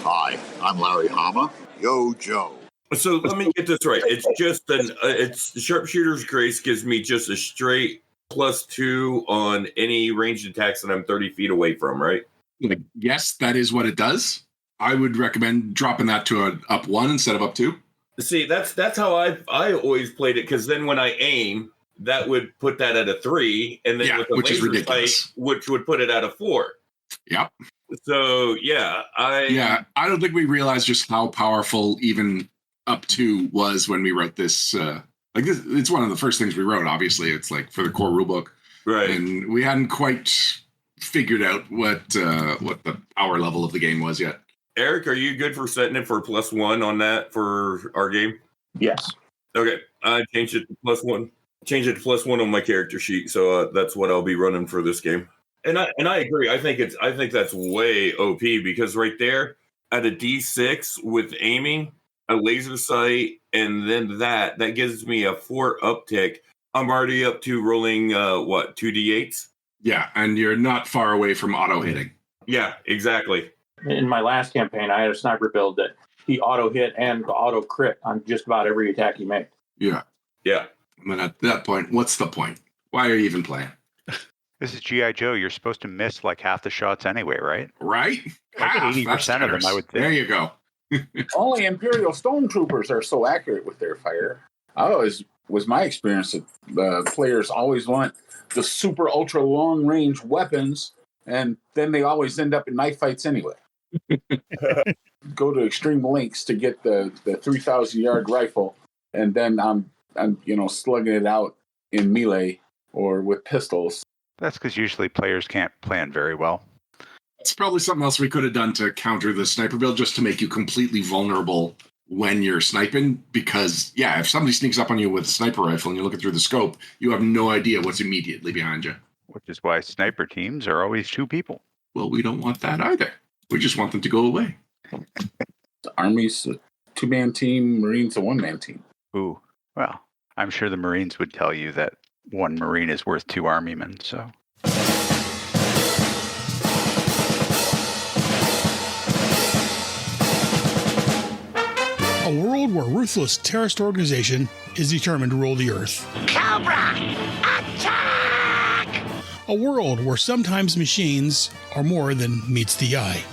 Hi, I'm Larry Hama. Yo, Joe. So let me get this right. It's just it's the sharpshooter's grace gives me just a straight +2 on any ranged attacks that I'm 30 feet away from, right? Yes, that is what it does. I would recommend dropping that to an up 1 instead of up 2. See, that's how I always played it, because then when I aim, that would put that at a 3, and then with the which is laser ridiculous. sight, which would put it at a 4. Yep. So I don't think we realized just how powerful even up 2 was when we wrote this. It's one of the first things we wrote. Obviously, it's like for the core rulebook, right? And we hadn't quite figured out what the power level of the game was yet. Eric, are you good for setting it for +1 on that for our game? Yes. Okay, I changed it to +1. Change it to +1 on my character sheet, so that's what I'll be running for this game. And I agree. I think that's way OP, because right there at a D6 with aiming, a laser sight, and then that gives me a 4 uptick. I'm already up to rolling 2 D8s. Yeah, and you're not far away from auto hitting. Yeah, exactly. In my last campaign, I had a sniper build that he auto hit and auto crit on just about every attack he made. Yeah. Yeah. I mean, at that point, what's the point? Why are you even playing? This is G.I. Joe. You're supposed to miss like half the shots anyway, right? Right? Like 80% of them, I would think. There you go. Only Imperial Stormtroopers are so accurate with their fire. Was my experience that the players always want the super ultra long range weapons, and then they always end up in knife fights anyway. Go to extreme lengths to get the 3,000 yard rifle, and then I'm slugging it out in melee or with pistols. That's because usually players can't plan very well. It's probably something else we could have done to counter the sniper build, just to make you completely vulnerable when you're sniping. Because, if somebody sneaks up on you with a sniper rifle and you're looking through the scope, you have no idea what's immediately behind you. Which is why sniper teams are always 2 people. Well, we don't want that either. We just want them to go away. The Army's a 2-man team, Marines a 1-man team. Ooh, well, I'm sure the Marines would tell you that 1 Marine is worth 2 Army men, so... A world where ruthless terrorist organization is determined to rule the earth. Cobra! Attack! A world where sometimes machines are more than meets the eye.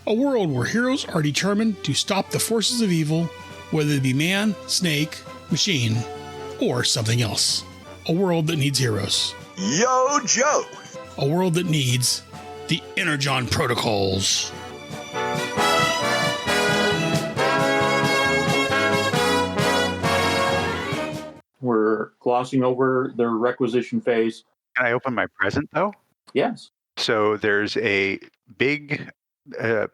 A world where heroes are determined to stop the forces of evil, whether it be man, snake, machine, or something else. A world that needs heroes. Yo, Joe! A world that needs the Energon protocols. We're glossing over the requisition phase. Can I open my present, though? Yes. So there's a big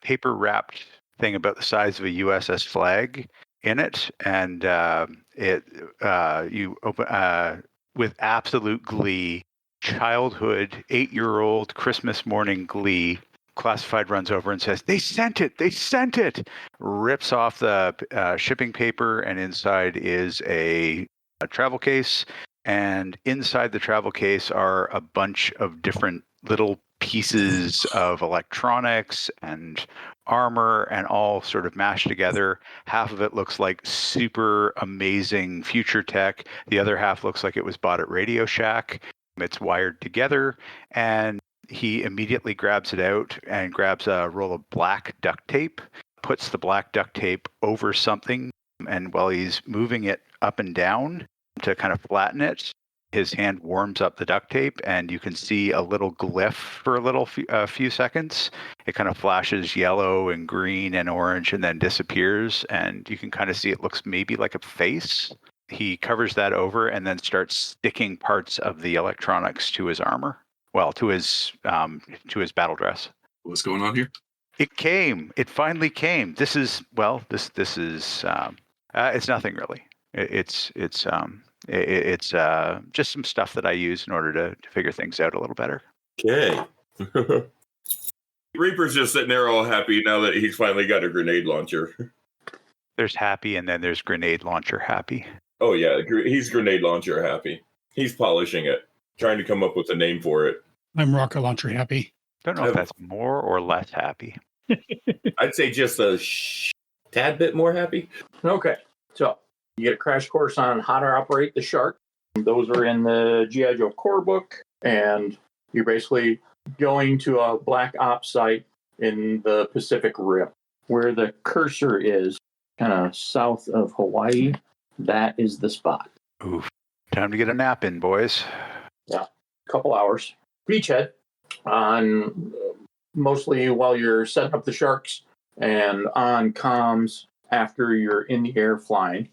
paper-wrapped thing about the size of a USS flag in it, and you open with absolute glee, childhood, 8-year-old Christmas morning glee. Classified runs over and says, "They sent it! They sent it!" Rips off the shipping paper, and inside is a travel case, and inside the travel case are a bunch of different little pieces of electronics and armor, and all sort of mashed together. Half of it looks like super amazing future tech. The other half looks like it was bought at Radio Shack. It's wired together, and he immediately grabs it out and grabs a roll of black duct tape, puts the black duct tape over something, and while he's moving it up and down to kind of flatten it, his hand warms up the duct tape, and you can see a little glyph for a few seconds. It kind of flashes yellow and green and orange and then disappears, and you can kind of see it looks maybe like a face. He covers that over and then starts sticking parts of the electronics to his armor. Well, to his battle dress. What's going on here? It came. It finally came. This is it's nothing really. It's just some stuff that I use in order to figure things out a little better. Okay. Reaper's just sitting there all happy now that he's finally got a grenade launcher. There's happy, and then there's grenade launcher happy. Oh yeah, he's grenade launcher happy. He's polishing it, trying to come up with a name for it. I'm rocket launcher happy. Don't know if that's more or less happy. I'd say just a tad bit more happy. Okay, so you get a crash course on how to operate the shark. Those are in the gijoe core book, and you're basically going to a black ops site in the Pacific Rim, where the cursor is, kind of south of Hawaii. That is the spot. Oof. Time to get a nap in, boys. Yeah, couple hours. Beachhead on mostly while you're setting up the sharks and on comms after you're in the air flying.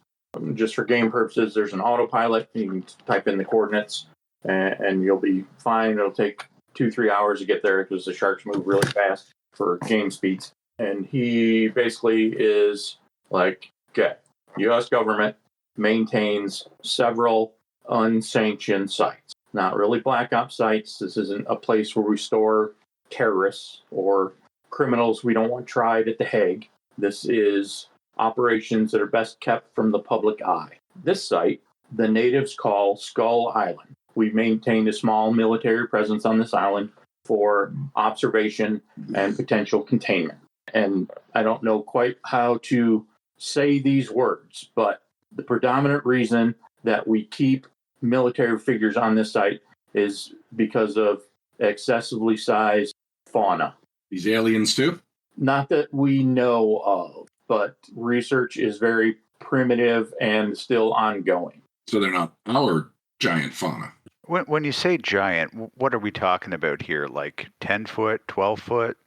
Just for game purposes, there's an autopilot. You can type in the coordinates and you'll be fine. It'll take 2-3 hours to get there because the sharks move really fast for game speeds. And he basically is like, okay, U.S. government maintains several unsanctioned sites. Not really black ops sites. This isn't a place where we store terrorists or criminals we don't want tried at The Hague. This is operations that are best kept from the public eye. This site, the natives call Skull Island. We've maintained a small military presence on this island for observation and potential containment. And I don't know quite how to say these words, but the predominant reason that we keep military figures on this site is because of excessively sized fauna. These aliens too? Not that we know of, but research is very primitive and still ongoing. So they're not our giant fauna. When you say giant, what are we talking about here? Like 10 foot, 12 foot?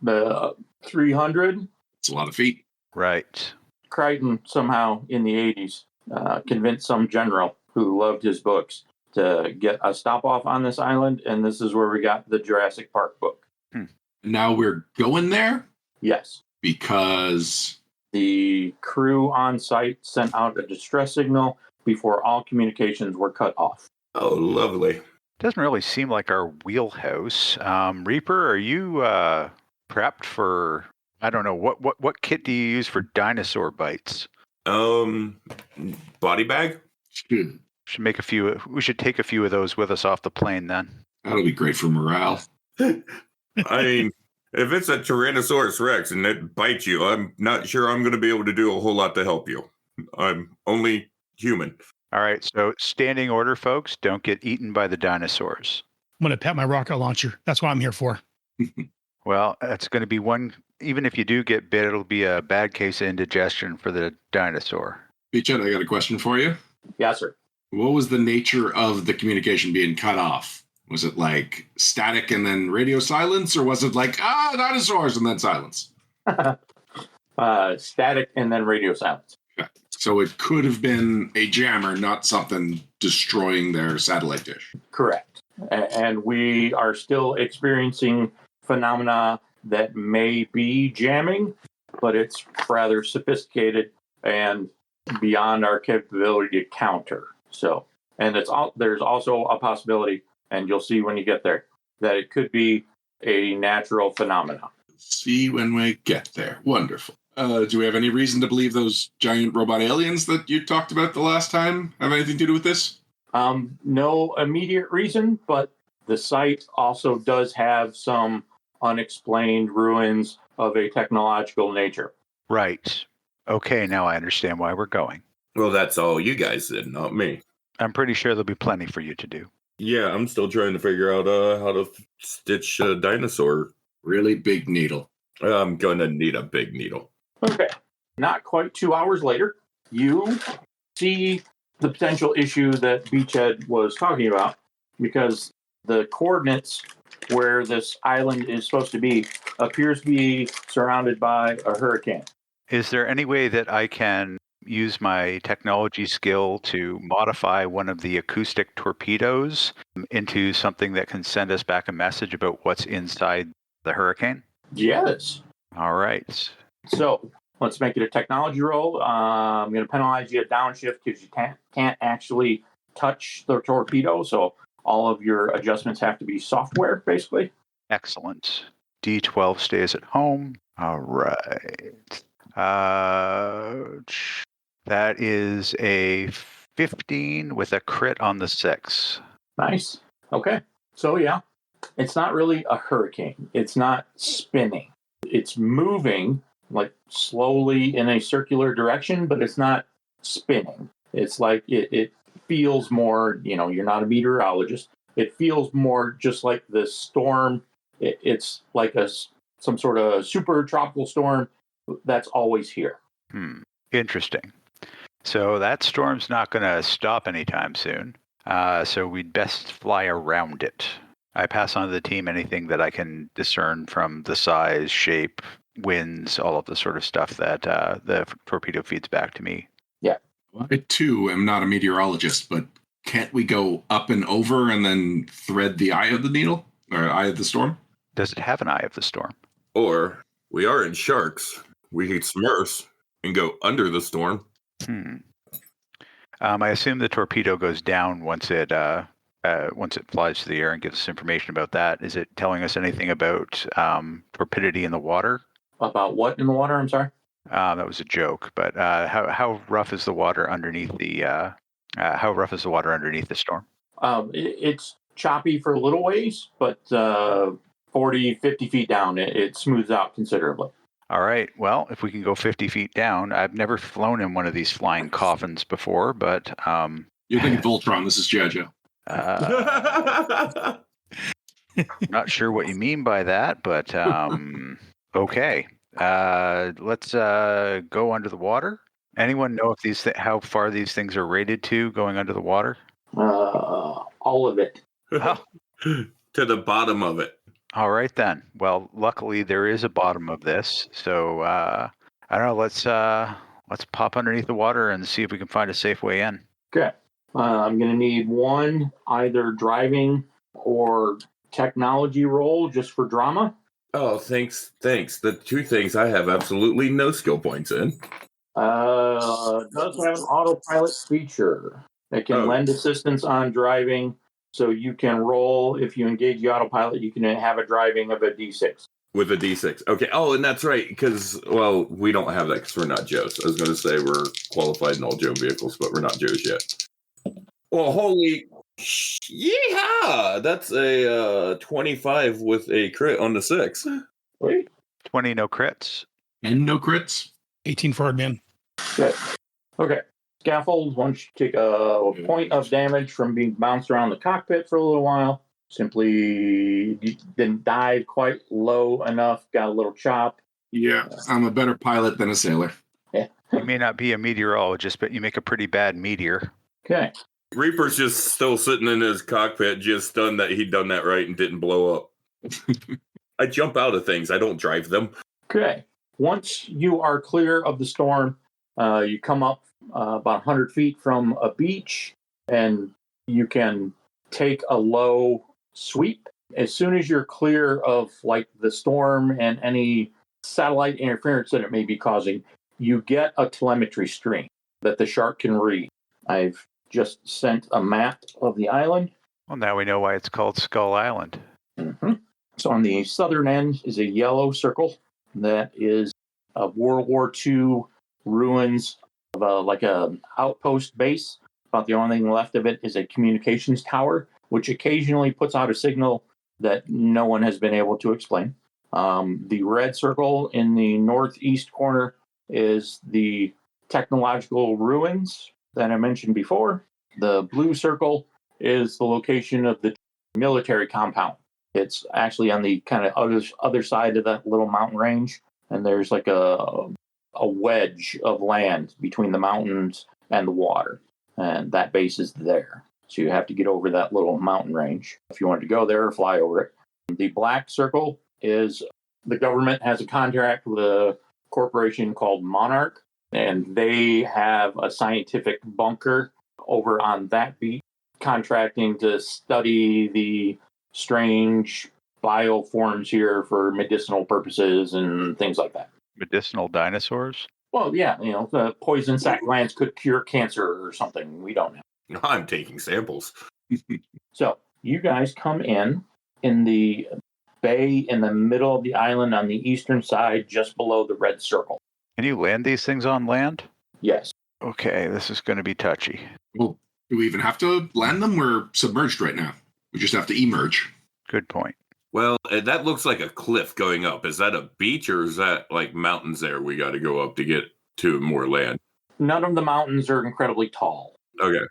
The 300. It's a lot of feet. Right. Crichton somehow in the 80s convinced some general who loved his books to get a stop off on this island, and this is where we got the Jurassic Park book. Now we're going there? Yes. Because the crew on site sent out a distress signal before all communications were cut off. Oh, lovely. Doesn't really seem like our wheelhouse. Reaper, are you prepped for, I don't know, what kit do you use for dinosaur bites? Body bag? we should take a few of those with us off the plane then. That'll be great for morale. I mean, if it's a Tyrannosaurus Rex and it bites you, I'm not sure I'm going to be able to do a whole lot to help you. I'm only human. All right, so standing order, folks. Don't get eaten by the dinosaurs. I'm going to pet my rocket launcher. That's what I'm here for. Well, that's going to be one. Even if you do get bit, it'll be a bad case of indigestion for the dinosaur. Beachhead, I got a question for you. Yes, sir. What was the nature of the communication being cut off? Was it like static and then radio silence, or was it like, dinosaurs and then silence? Static and then radio silence. Okay. So it could have been a jammer, not something destroying their satellite dish. Correct. And we are still experiencing phenomena that may be jamming, but it's rather sophisticated and beyond our capability to counter. So, and there's also a possibility, and you'll see when you get there, that it could be a natural phenomenon. See when we get there. Wonderful. Do we have any reason to believe those giant robot aliens that you talked about the last time have anything to do with this? No immediate reason, but the site also does have some unexplained ruins of a technological nature. Right. Okay, now I understand why we're going. Well, that's all you guys did, not me. I'm pretty sure there'll be plenty for you to do. Yeah, I'm still trying to figure out how to stitch a dinosaur. Really big needle. I'm going to need a big needle. Okay. Not quite 2 hours later, you see the potential issue that Beachhead was talking about, because the coordinates where this island is supposed to be appears to be surrounded by a hurricane. Is there any way that I can use my technology skill to modify one of the acoustic torpedoes into something that can send us back a message about what's inside the hurricane? Yes. All right. So let's make it a technology roll. I'm going to penalize you a downshift because you can't actually touch the torpedo. So all of your adjustments have to be software, basically. Excellent. D12 stays at home. All right. That is a 15 with a crit on the 6. Nice. Okay. So, yeah, it's not really a hurricane. It's not spinning. it's moving like slowly in a circular direction, but it's not spinning. It's like it feels more, you're not a meteorologist. It feels more just like the storm. It's like some sort of super tropical storm that's always here. Interesting. So that storm's not going to stop anytime soon. So we'd best fly around it. I pass on to the team anything that I can discern from the size, shape, winds, all of the sort of stuff that the torpedo feeds back to me. Yeah. I, too, am not a meteorologist, but can't we go up and over and then thread the eye of the needle? Or eye of the storm? Does it have an eye of the storm? Or we are in sharks. We could submerge and go under the storm. I assume the torpedo goes down once it flies to the air and gives us information about that. Is it telling us anything about torpidity in the water? About what in the water? I'm sorry. That was a joke. But how rough is the water underneath the storm? It's choppy for a little ways, but 40, 50 feet down, it smooths out considerably. All right. Well, if we can go 50 feet down, I've never flown in one of these flying coffins before, but You're thinking Voltron. This is gijoe. Not sure what you mean by that, but okay. Let's go under the water. Anyone know if how far these things are rated to going under the water? All of it. Oh. To the bottom of it. All right then. Well, luckily there is a bottom of this, so I don't know. Let's pop underneath the water and see if we can find a safe way in. Okay. I'm going to need one either driving or technology roll just for drama. Oh, thanks. The two things I have absolutely no skill points in. Does have an autopilot feature that can lend assistance on driving. So you can roll, if you engage the autopilot, you can have a driving of a D6. With a D6. Okay. Oh, and that's right, because, well, we don't have that because we're not Joes. I was going to say we're qualified in all Joe vehicles, but we're not Joes yet. Well, holy yeehaw! That's a 25 with a crit on the 6. Wait. 20 no crits. And no crits? 18 for Hardman. Good. Okay. Scaffold, once you take a point of damage from being bounced around the cockpit for a little while, simply didn't dive quite low enough, got a little chop. Yeah, I'm a better pilot than a sailor. Yeah. You may not be a meteorologist, but you make a pretty bad meteor. Okay. Reaper's just still sitting in his cockpit, just stunned that he'd done that right and didn't blow up. I jump out of things. I don't drive them. Okay. Once you are clear of the storm, you come up about 100 feet from a beach, and you can take a low sweep. As soon as you're clear of like the storm and any satellite interference that it may be causing, you get a telemetry stream that the shark can read. I've just sent a map of the island. Well, now we know why it's called Skull Island. Mm-hmm. So on the southern end is a yellow circle that is a World War II ruins of like an outpost base. About the only thing left of it is a communications tower, which occasionally puts out a signal that no one has been able to explain. The red circle in the northeast corner is the technological ruins that I mentioned before. The blue circle is the location of the military compound. It's actually on the kind of other side of that little mountain range, and there's like a wedge of land between the mountains and the water, and that base is there. So you have to get over that little mountain range if you want to go there or fly over it. The black circle is the government has a contract with a corporation called Monarch, and they have a scientific bunker over on that beach, contracting to study the strange bioforms here for medicinal purposes and things like that. Medicinal dinosaurs? Well, yeah, the poison sac glands could cure cancer or something. We don't know. I'm taking samples. So you guys come in the bay in the middle of the island on the eastern side, just below the red circle. Can you land these things on land? Yes. Okay, this is going to be touchy. Well, do we even have to land them? We're submerged right now. We just have to emerge. Good point. Well, that looks like a cliff going up. Is that a beach or is that like mountains there we got to go up to get to more land? None of the mountains are incredibly tall. Okay.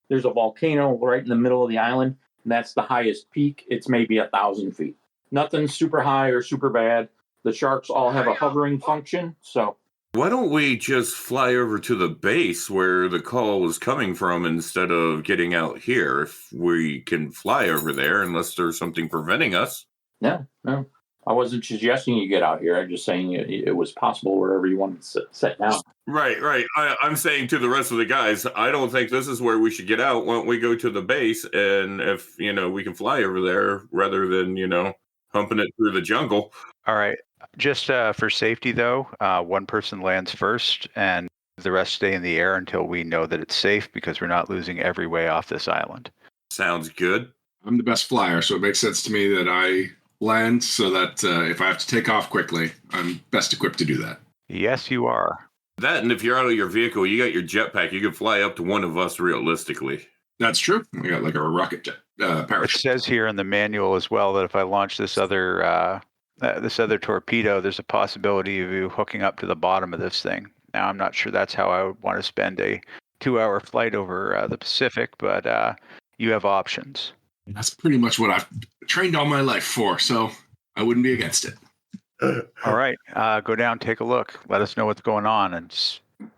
There's a volcano right in the middle of the island, and that's the highest peak. It's maybe 1,000 feet. Nothing super high or super bad. The sharks all have a hovering function, so. Why don't we just fly over to the base where the call was coming from instead of getting out here? If we can fly over there, unless there's something preventing us. No. I wasn't suggesting you get out here. I'm just saying it was possible wherever you wanted to set down. Right. I'm saying to the rest of the guys, I don't think this is where we should get out. Why don't we go to the base? And if, we can fly over there rather than, humping it through the jungle. All right. Just for safety, though, one person lands first and the rest stay in the air until we know that it's safe because we're not losing every way off this island. Sounds good. I'm the best flyer, so it makes sense to me that I land so that if I have to take off quickly, I'm best equipped to do that. Yes, you are. That, and if you're out of your vehicle, you got your jetpack, you can fly up to one of us realistically. That's true. I got like a rocket jet parachute. It says here in the manual as well that if I launch this other torpedo, there's a possibility of you hooking up to the bottom of this thing. Now, I'm not sure that's how I would want to spend a 2-hour flight over the Pacific, but you have options. That's pretty much what I've trained all my life for, so I wouldn't be against it. All right. Go down, take a look. Let us know what's going on and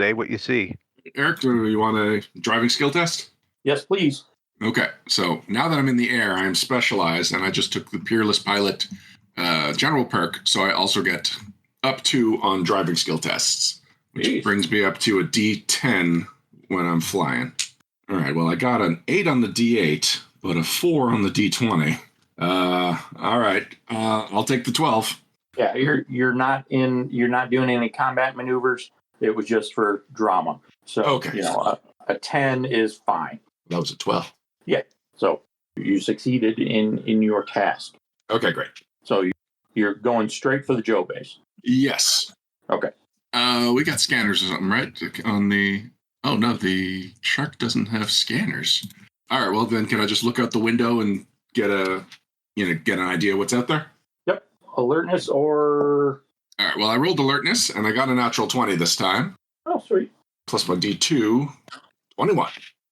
say what you see. Eric, do you want a driving skill test? Yes, please. Okay, so now that I'm in the air, I am specialized, and I just took the Peerless Pilot general perk, so I also get up 2 on driving skill tests, which brings me up to a D10 when I'm flying. All right, well, I got an 8 on the D8, but a 4 on the D20. All right, I'll take the 12. Yeah, you're not doing any combat maneuvers. It was just for drama. So okay. A 10 is fine. That was a 12. Yeah. So you succeeded in your task. Okay, great. So you're going straight for the Joe base. Yes. Okay. We got scanners or something, right? On the. Oh no, the shark doesn't have scanners. All right. Well, then, can I just look out the window and get an idea what's out there? Yep. Alertness or. All right. Well, I rolled alertness and I got a natural 20 this time. Oh, sweet. Plus my D2, 21.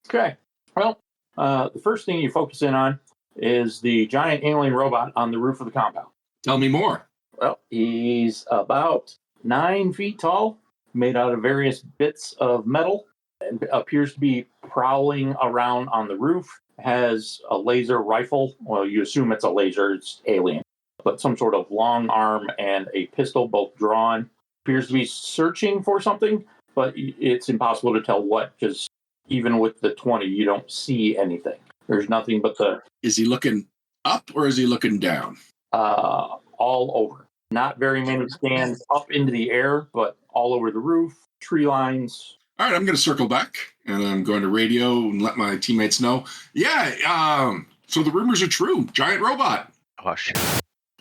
Okay. Well, the first thing you focus in on is the giant alien robot on the roof of the compound. Tell me more. Well, he's about 9 feet tall, made out of various bits of metal, and appears to be prowling around on the roof. Has a laser rifle. Well, you assume it's a laser, it's alien, but some sort of long arm and a pistol, both drawn. Appears to be searching for something, but it's impossible to tell what, because even with the 20, you don't see anything. There's nothing but the... Is he looking up or is he looking down? All over. Not very many scans up into the air, but all over the roof, tree lines. All right, I'm going to circle back, and I'm going to radio and let my teammates know. Yeah, so the rumors are true. Giant robot. Oh, shit.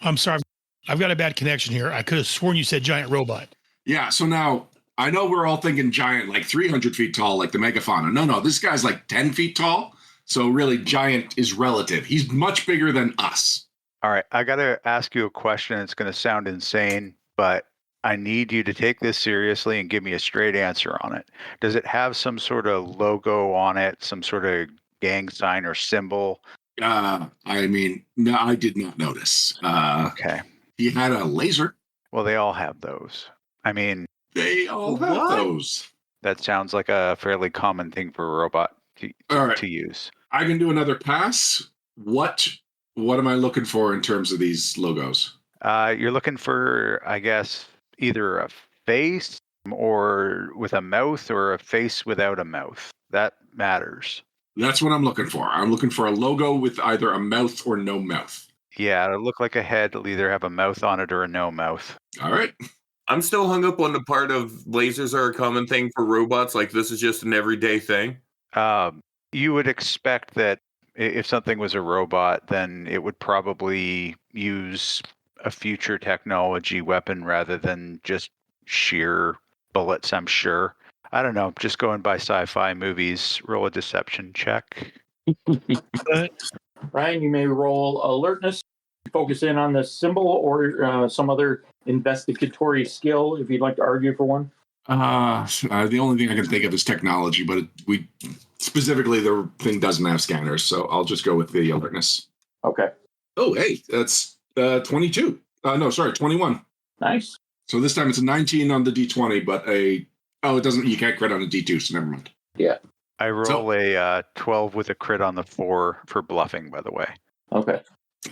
I'm sorry. I've got a bad connection here. I could have sworn you said giant robot. Yeah, so now... I know we're all thinking giant, like 300 feet tall, like the megafauna. No, this guy's like 10 feet tall. So really, giant is relative. He's much bigger than us. All right. I got to ask you a question. It's going to sound insane, but I need you to take this seriously and give me a straight answer on it. Does it have some sort of logo on it, some sort of gang sign or symbol? No, I did not notice. Okay. He had a laser. Well, they all have those. They all have those. That sounds like a fairly common thing for a robot to use. I can do another pass. What am I looking for in terms of these logos? You're looking for, I guess, either a face or with a mouth or a face without a mouth. That matters. That's what I'm looking for. I'm looking for a logo with either a mouth or no mouth. Yeah, it'll look like a head. It'll either have a mouth on it or a no mouth. All right. I'm still hung up on the part of lasers are a common thing for robots. Like this is just an everyday thing. You would expect that if something was a robot, then it would probably use a future technology weapon rather than just sheer bullets, I'm sure. I don't know. Just going by sci-fi movies. Roll a deception check. Ryan, you may roll alertness. focus in on the symbol or some other investigatory skill if you'd like to argue for one? The only thing I can think of is technology, but specifically the thing doesn't have scanners, so I'll just go with the alertness. Okay. Oh, hey, that's 22. No, sorry, 21. Nice. So this time it's a 19 on the D20, but it doesn't. You can't crit on a D2, so never mind. Yeah. I roll a 12 with a crit on the 4 for bluffing, by the way. Okay.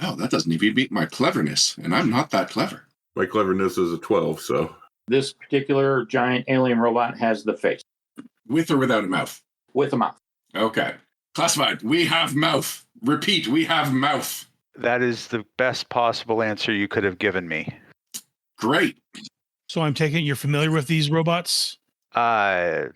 Oh, that doesn't even beat my cleverness, and I'm not that clever. My cleverness is a 12, so. This particular giant alien robot has the face. With or without a mouth? With a mouth. Okay. Classified. We have mouth. Repeat, we have mouth. That is the best possible answer you could have given me. Great. So I'm taking you're familiar with these robots? I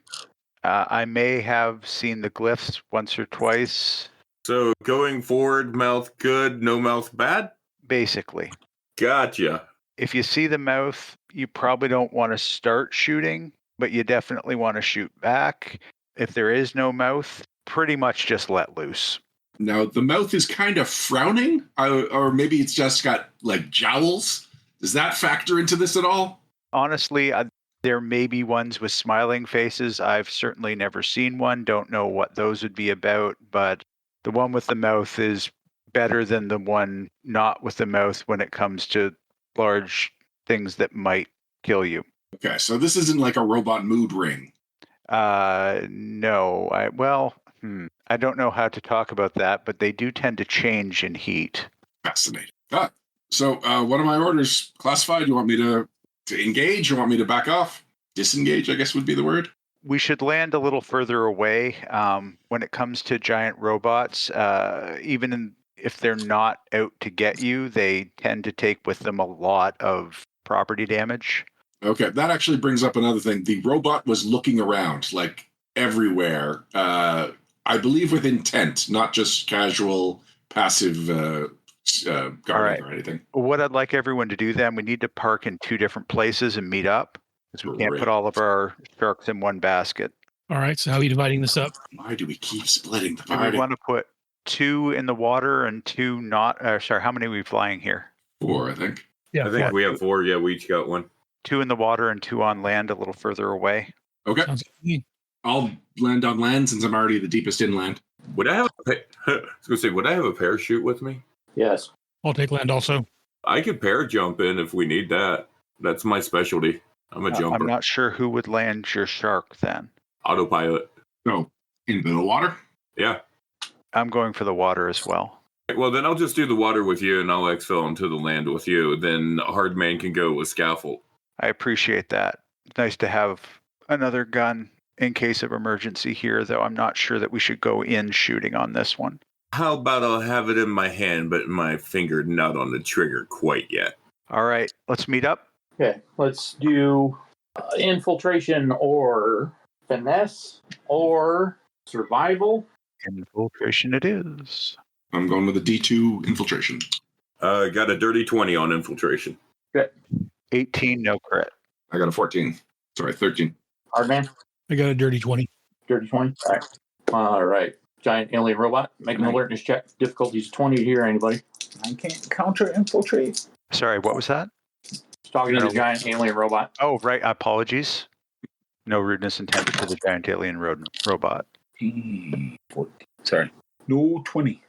may have seen the glyphs once or twice. So going forward, mouth good, no mouth bad? Basically. Gotcha. If you see the mouth, you probably don't want to start shooting, but you definitely want to shoot back. If there is no mouth, pretty much just let loose. Now, the mouth is kind of frowning, or maybe it's just got, like, jowls. Does that factor into this at all? Honestly, there may be ones with smiling faces. I've certainly never seen one. Don't know what those would be about, but the one with the mouth is better than the one not with the mouth when it comes to large things that might kill you. Okay, so this isn't like a robot mood ring. No. I don't know how to talk about that, but they do tend to change in heat. Fascinating. So what are my orders? Classified? You want me to engage? You want me to back off? Disengage, I guess would be the word. We should land a little further away. When it comes to giant robots, if they're not out to get you, they tend to take with them a lot of property damage. Okay, that actually brings up another thing. The robot was looking around, like, everywhere. I believe with intent, not just casual, passive guarding or anything. What I'd like everyone to do then, we need to park in 2 different places and meet up, because we can't put all of our sharks in one basket. All right. So how are you dividing this up? Why do we keep splitting the Do we party? want to put 2 in the water and 2 not? How many are we flying here? 4, I think. Yeah. I think we have 4. Yeah, we each got 1. 2 in the water and 2 on land, a little further away. Okay. Sounds good to me. I'll land on land since I'm already the deepest inland. Would I have would I have a parachute with me? Yes. I'll take land also. I could para jump in if we need that. That's my specialty. I'm a jumper. I'm not sure who would land your shark then. Autopilot. So, into the water? Yeah. I'm going for the water as well. Well, then I'll just do the water with you, and I'll exfil into the land with you. Then Hardman can go with Scaffold. I appreciate that. It's nice to have another gun in case of emergency here, though I'm not sure that we should go in shooting on this one. How about I'll have it in my hand, but my finger not on the trigger quite yet. All right, let's meet up. Okay. Let's do infiltration or finesse or survival. Infiltration it is. I'm going with a D2 infiltration. Got a dirty 20 on infiltration. Good. 18, no crit. I got a 14. Sorry, 13. Hardman. I got a dirty 20. Dirty 20. All right. All right. Giant alien robot. Make an alertness check. Difficulty's 20 to hear anybody. I can't counter infiltrate. Sorry, what was that? Just talking to the giant alien robot. Oh, right. Apologies. No rudeness intended to the giant alien robot. 14. Sorry. No 20.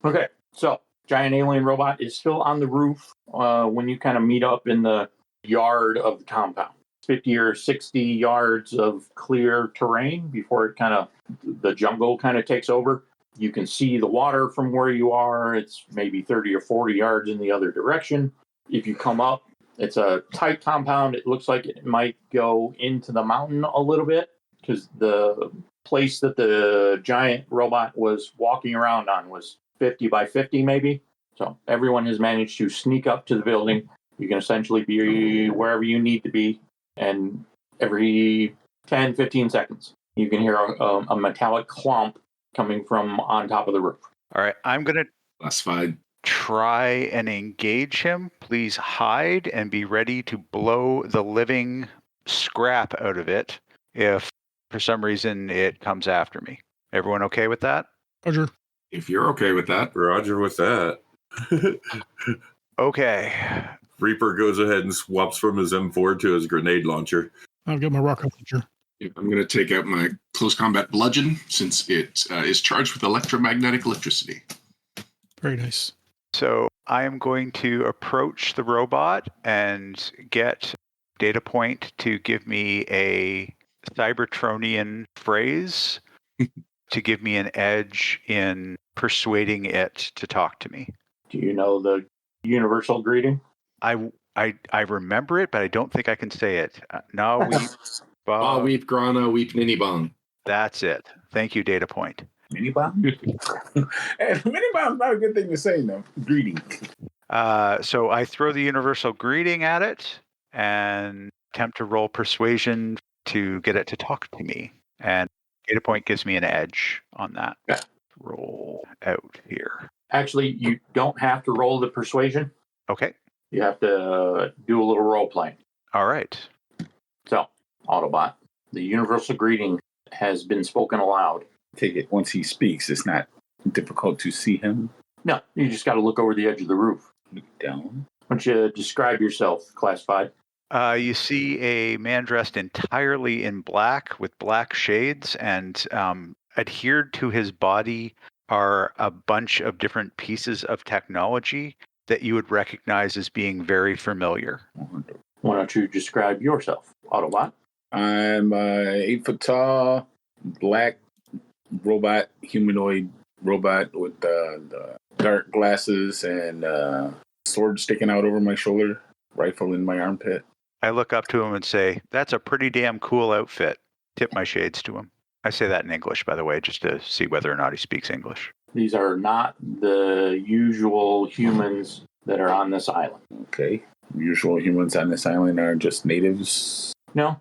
Okay. So, giant alien robot is still on the roof when you kind of meet up in the yard of the compound. 50 or 60 yards of clear terrain before it the jungle kind of takes over. You can see the water from where you are. It's maybe 30 or 40 yards in the other direction. If you come up, it's a tight compound. It looks like it might go into the mountain a little bit because the place that the giant robot was walking around on was 50 by 50 maybe. So everyone has managed to sneak up to the building. You can essentially be wherever you need to be. And every 10, 15 seconds, you can hear a metallic clomp coming from on top of the roof. All right, I'm going to Classified. try and engage him. Please hide and be ready to blow the living scrap out of it if for some reason it comes after me. Everyone okay with that? Roger. If you're okay with that. Roger with that. Okay. Reaper goes ahead and swaps from his M4 to his grenade launcher. I'll get my rocket launcher. I'm going to take out my close combat bludgeon since it is charged with electromagnetic electricity. Very nice. So I am going to approach the robot and get Data Point to give me a Cybertronian phrase to give me an edge in persuading it to talk to me. Do you know the universal greeting? I remember it, but I don't think I can say it. No, Weep grana, weep ninny bong. That's it. Thank you, Data Point. Mini bomb? And mini bomb's not a good thing to say, though. Greeting. So I throw the universal greeting at it and attempt to roll persuasion to get it to talk to me. And Data Point gives me an edge on that. Yeah. Roll out here. Actually, you don't have to roll the persuasion. Okay. You have to do a little role playing. All right. So, Autobot, the universal greeting has been spoken aloud. Take it once he speaks, it's not difficult to see him. No, you just got to look over the edge of the roof. Look down. Why don't you describe yourself, classified? You see a man dressed entirely in black with black shades, and adhered to his body are a bunch of different pieces of technology that you would recognize as being very familiar. Why don't you describe yourself, Autobot? I'm 8 foot tall, black robot, humanoid robot with the dark glasses and sword sticking out over my shoulder, rifle in my armpit. I look up to him and say, "That's a pretty damn cool outfit." Tip my shades to him. I say that in English, by the way, just to see whether or not he speaks English. These are not the usual humans that are on this island. Okay. Usual humans on this island are just natives. No,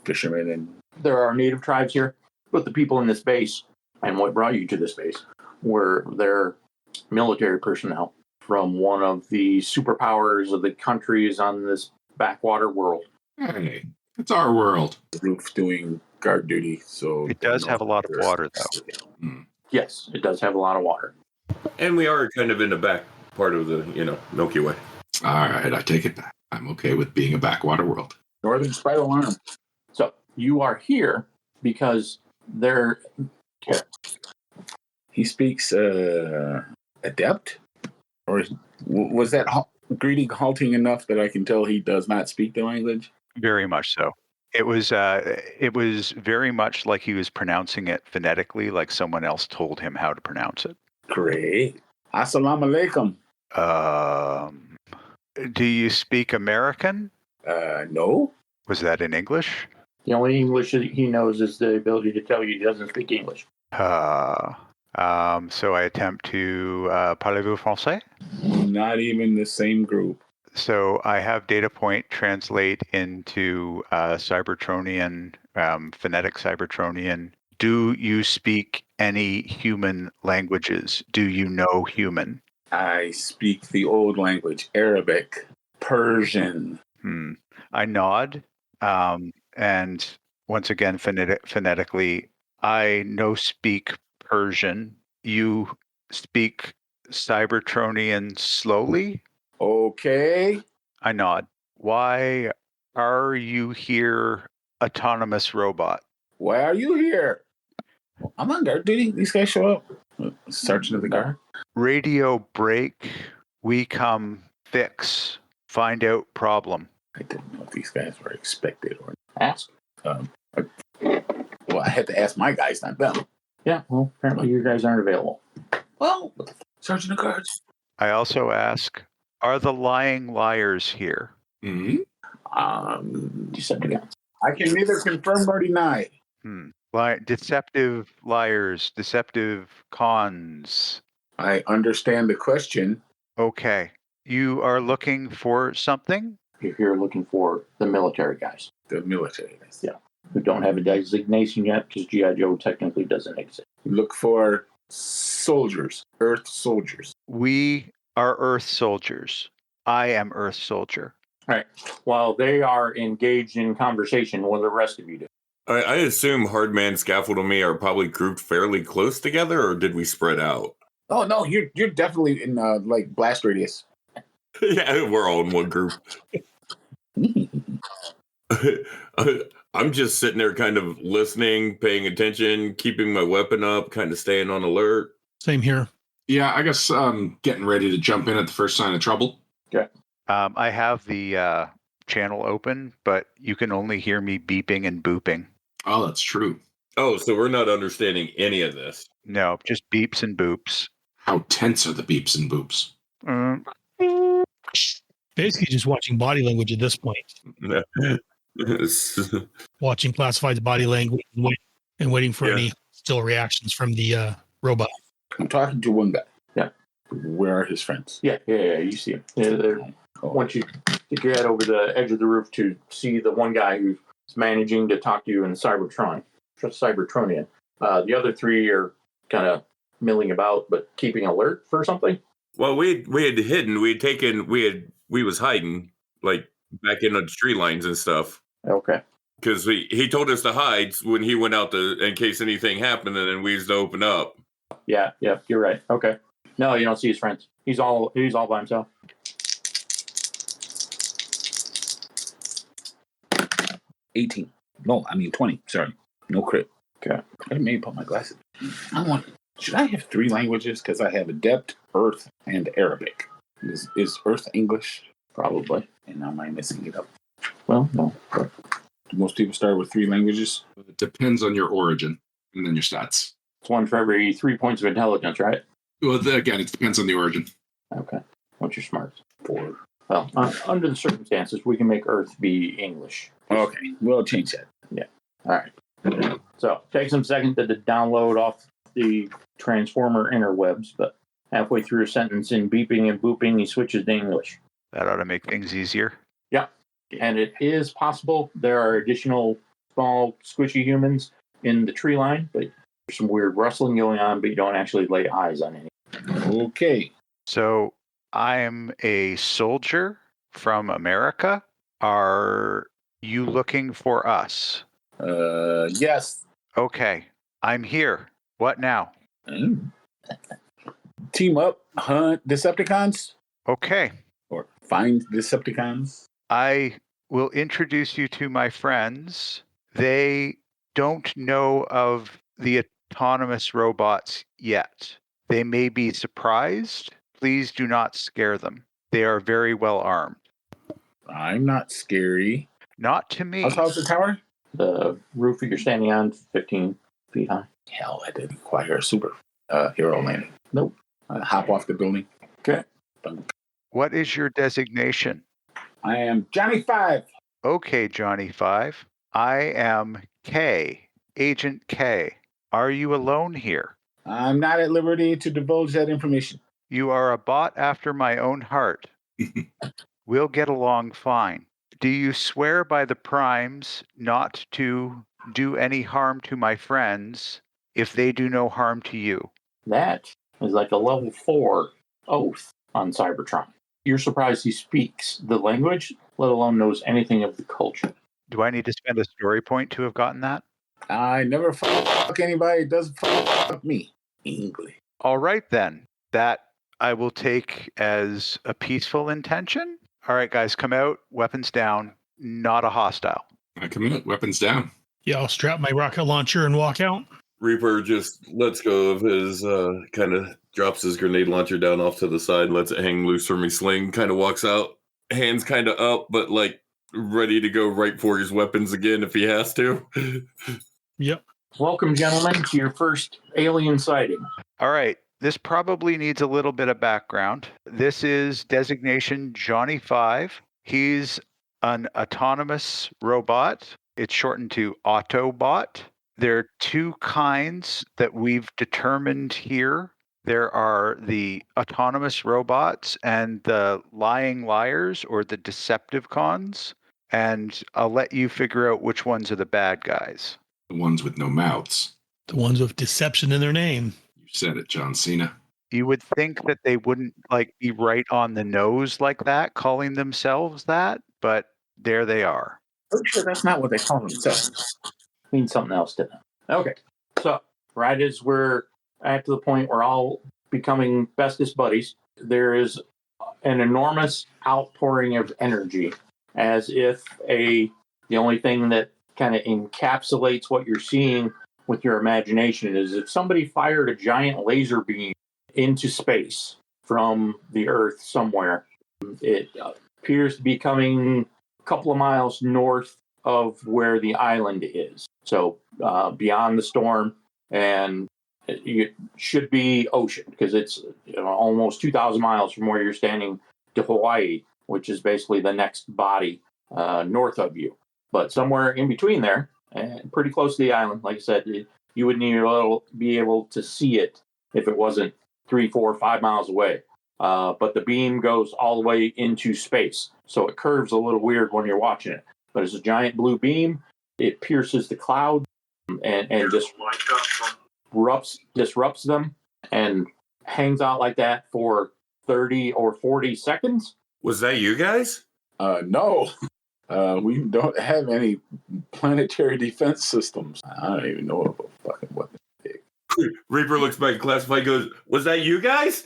Fishermen and there are native tribes here, but the people in this base and what brought you to this base were their military personnel from one of the superpowers of the countries on this backwater world. Hey, it's our world. the roof doing guard duty. So It does have a lot of water, though. Yes, it does have a lot of water. And we are kind of in the back part of the, Milky Way. All right, I take it back. I'm okay with being a backwater world. Northern Spiral Arm. So you are here because they're... He speaks adept? Or was that greeting halting enough that I can tell he does not speak the language? Very much so. It was very much like he was pronouncing it phonetically, like someone else told him how to pronounce it. Great. Assalamu alaikum. Do you speak American? No. Was that in English? The only English that he knows is the ability to tell you he doesn't speak English. So I attempt to parlez-vous français? Not even the same group. So I have Data Point translate into Cybertronian, phonetic Cybertronian. Do you speak any human languages? Do you know human? I speak the old language, Arabic, Persian. I nod, and once again, phonetically, I no speak Persian. You speak Cybertronian slowly? Okay. I nod. Why are you here, autonomous robot? Why are you here? I'm on guard duty. These guys show up. Sergeant of the guard. Radio break. We come fix. Find out problem. I didn't know if these guys were expected or Ask. well, I had to ask my guys, not them. Yeah, well, apparently you guys aren't available. Well, Sergeant of Guards. I also ask, are the lying liars here? Decepticons. I can neither confirm nor deny. Deceptive liars, deceptive cons. I understand the question. Okay. You are looking for something? You're here looking for the military guys. The military guys. Yeah. Who don't have a designation yet because G.I. Joe technically doesn't exist. Look for soldiers, Earth soldiers. We are Earth soldiers. I am Earth soldier. All right. While they are engaged in conversation, what do the rest of you do? I assume Hardman, Scaffold, and me are probably grouped fairly close together, or did we spread out? Oh no, you're definitely in like blast radius. Yeah, we're all in one group. I'm just sitting there kind of listening, paying attention, keeping my weapon up, kind of staying on alert. Same here. Yeah, I guess getting ready to jump in at the first sign of trouble. Okay. I have the channel open, but you can only hear me beeping and booping. Oh, that's true. Oh, so we're not understanding any of this. No, just beeps and boops. How tense are the beeps and boops? Basically, just watching body language at this point. Watching Classified's body language and waiting for any still reactions from the robot. I'm talking to one guy. Yeah. Where are his friends? Yeah. You see him. Yeah, once you stick your head over the edge of the roof to see the one guy who's managing to talk to you in Cybertronian. The other three are kind of milling about, but keeping alert for something. Well, we had hidden. We was hiding like back in the tree lines and stuff. Okay. Because he told us to hide when he went out in case anything happened, and then we used to open up. Yeah, you're right. Okay. No, you don't see his friends. He's all by himself. 18. No, I mean 20. Sorry. No crit. Okay. I may put my glasses. Should I have 3 languages? Because I have Adept, Earth, and Arabic. Is Earth English? Probably. And am I messing it up? Well, no. Do most people start with 3 languages? It depends on your origin and then your stats. It's one for every 3 points of intelligence, right? Well, again, it depends on the origin. Okay. What's your smarts? 4. Well, under the circumstances, we can make Earth be English. Okay, we'll change that. Yeah. All right. So it takes him a second to download off the Transformer interwebs, but halfway through a sentence in beeping and booping, he switches to English. That ought to make things easier. Yeah. And it is possible there are additional small squishy humans in the tree line, but there's some weird rustling going on, but you don't actually lay eyes on any. Okay. So I'm a soldier from America. Are you looking for us? Yes. Okay. I'm here. What now? Team up, hunt Decepticons, Okay. or find Decepticons. I will introduce you to my friends. They don't know of the autonomous robots yet. They may be surprised. Please do not scare them. They are very well armed. I'm not scary. Not to me. How tall's the tower? The roof that you're standing on, 15 feet high. Hell, that didn't require a super hero landing. Nope. Hop off the building. Okay. What is your designation? I am Johnny 5. Okay, Johnny 5. I am K, Agent K. Are you alone here? I'm not at liberty to divulge that information. You are a bot after my own heart. We'll get along fine. Do you swear by the primes not to do any harm to my friends if they do no harm to you? That is like a level 4 oath on Cybertron. You're surprised he speaks the language, let alone knows anything of the culture. Do I need to spend a story point to have gotten that? I never fuck anybody. Doesn't fuck me. English. All right, then. That I will take as a peaceful intention. All right, guys, come out. Weapons down. Not a hostile. I commit. Weapons down. Yeah, I'll strap my rocket launcher and walk out. Reaper just lets go of his, kind of drops his grenade launcher down off to the side, lets it hang loose from his sling, kind of walks out, hands kind of up, but like ready to go right for his weapons again if he has to. Yep. Welcome, gentlemen, to your first alien sighting. All right. This probably needs a little bit of background. This is designation Johnny 5. He's an autonomous robot. It's shortened to Autobot. There are 2 kinds that we've determined here. There are the autonomous robots and the lying liars, or the Decepticons. And I'll let you figure out which ones are the bad guys. The ones with no mouths. The ones with deception in their name. You said it, John Cena. You would think that they wouldn't be right on the nose like that, calling themselves that, but there they are. I'm sure that's not what they call themselves. Means something else to them. Okay. So, right as we're at the point where all becoming bestest buddies. There is an enormous outpouring of energy, as if the only thing that kind of encapsulates what you're seeing with your imagination is if somebody fired a giant laser beam into space from the Earth somewhere. It appears to be coming a couple of miles north of where the island is. So beyond the storm, and it should be ocean because it's almost 2,000 miles from where you're standing to Hawaii, which is basically the next body north of you. But somewhere in between there, and pretty close to the island, like I said, you wouldn't even be able to see it if it wasn't 3, 4, 5 miles away. But the beam goes all the way into space, so it curves a little weird when you're watching it. But it's a giant blue beam. It pierces the cloud and just disrupts them and hangs out like that for 30 or 40 seconds. Was that you guys? No. We don't have any planetary defense systems. I don't even know about fucking what the heck. Reaper looks back, classified, goes, "Was that you guys?"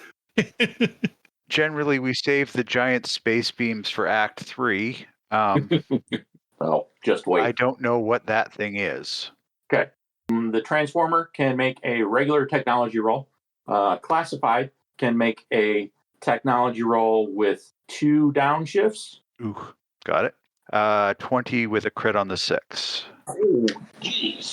Generally, we save the giant space beams for Act 3. Well, just wait. I don't know what that thing is. Okay. The Transformer can make a regular technology roll. Classified can make a technology roll with 2 downshifts. Ooh, got it. 20 with a crit on the 6. Oh, jeez.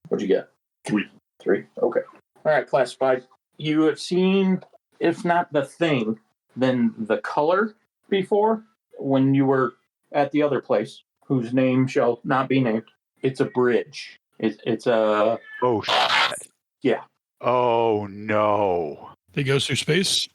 What'd you get? 3. 3. Okay. All right, classified. You have seen, if not the thing, then the color before when you were at the other place, whose name shall not be named. It's a bridge. It's a... Oh, shit. Yeah. Oh, no. They go through space.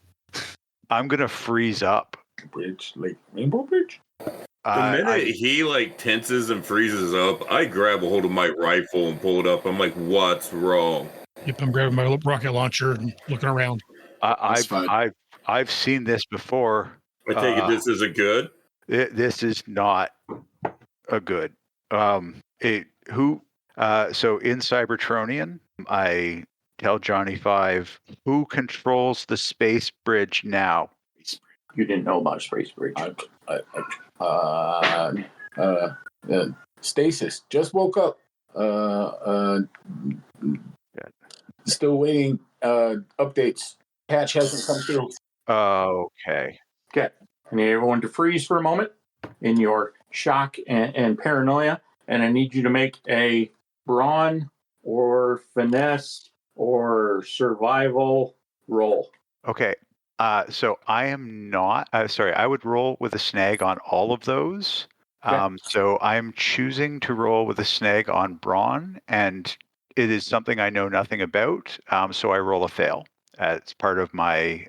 I'm going to freeze up. Bridge, like Rainbow Bridge? The minute he tenses and freezes up, I grab a hold of my rifle and pull it up. I'm like, "What's wrong?" Yep, I'm grabbing my rocket launcher and looking around. I've seen this before. I take it this isn't good. This is not a good. So in Cybertronian, I tell Johnny 5 who controls the space bridge now. You didn't know about space bridge. Stasis just woke up. Still waiting. Updates. Patch hasn't come through. Okay. Okay. I need everyone to freeze for a moment in your shock and paranoia, and I need you to make a brawn or finesse or survival roll. Okay. So I am not. Sorry, I would roll with a snag on all of those. Okay. So I'm choosing to roll with a snag on brawn, and it is something I know nothing about. So I roll a fail as part of my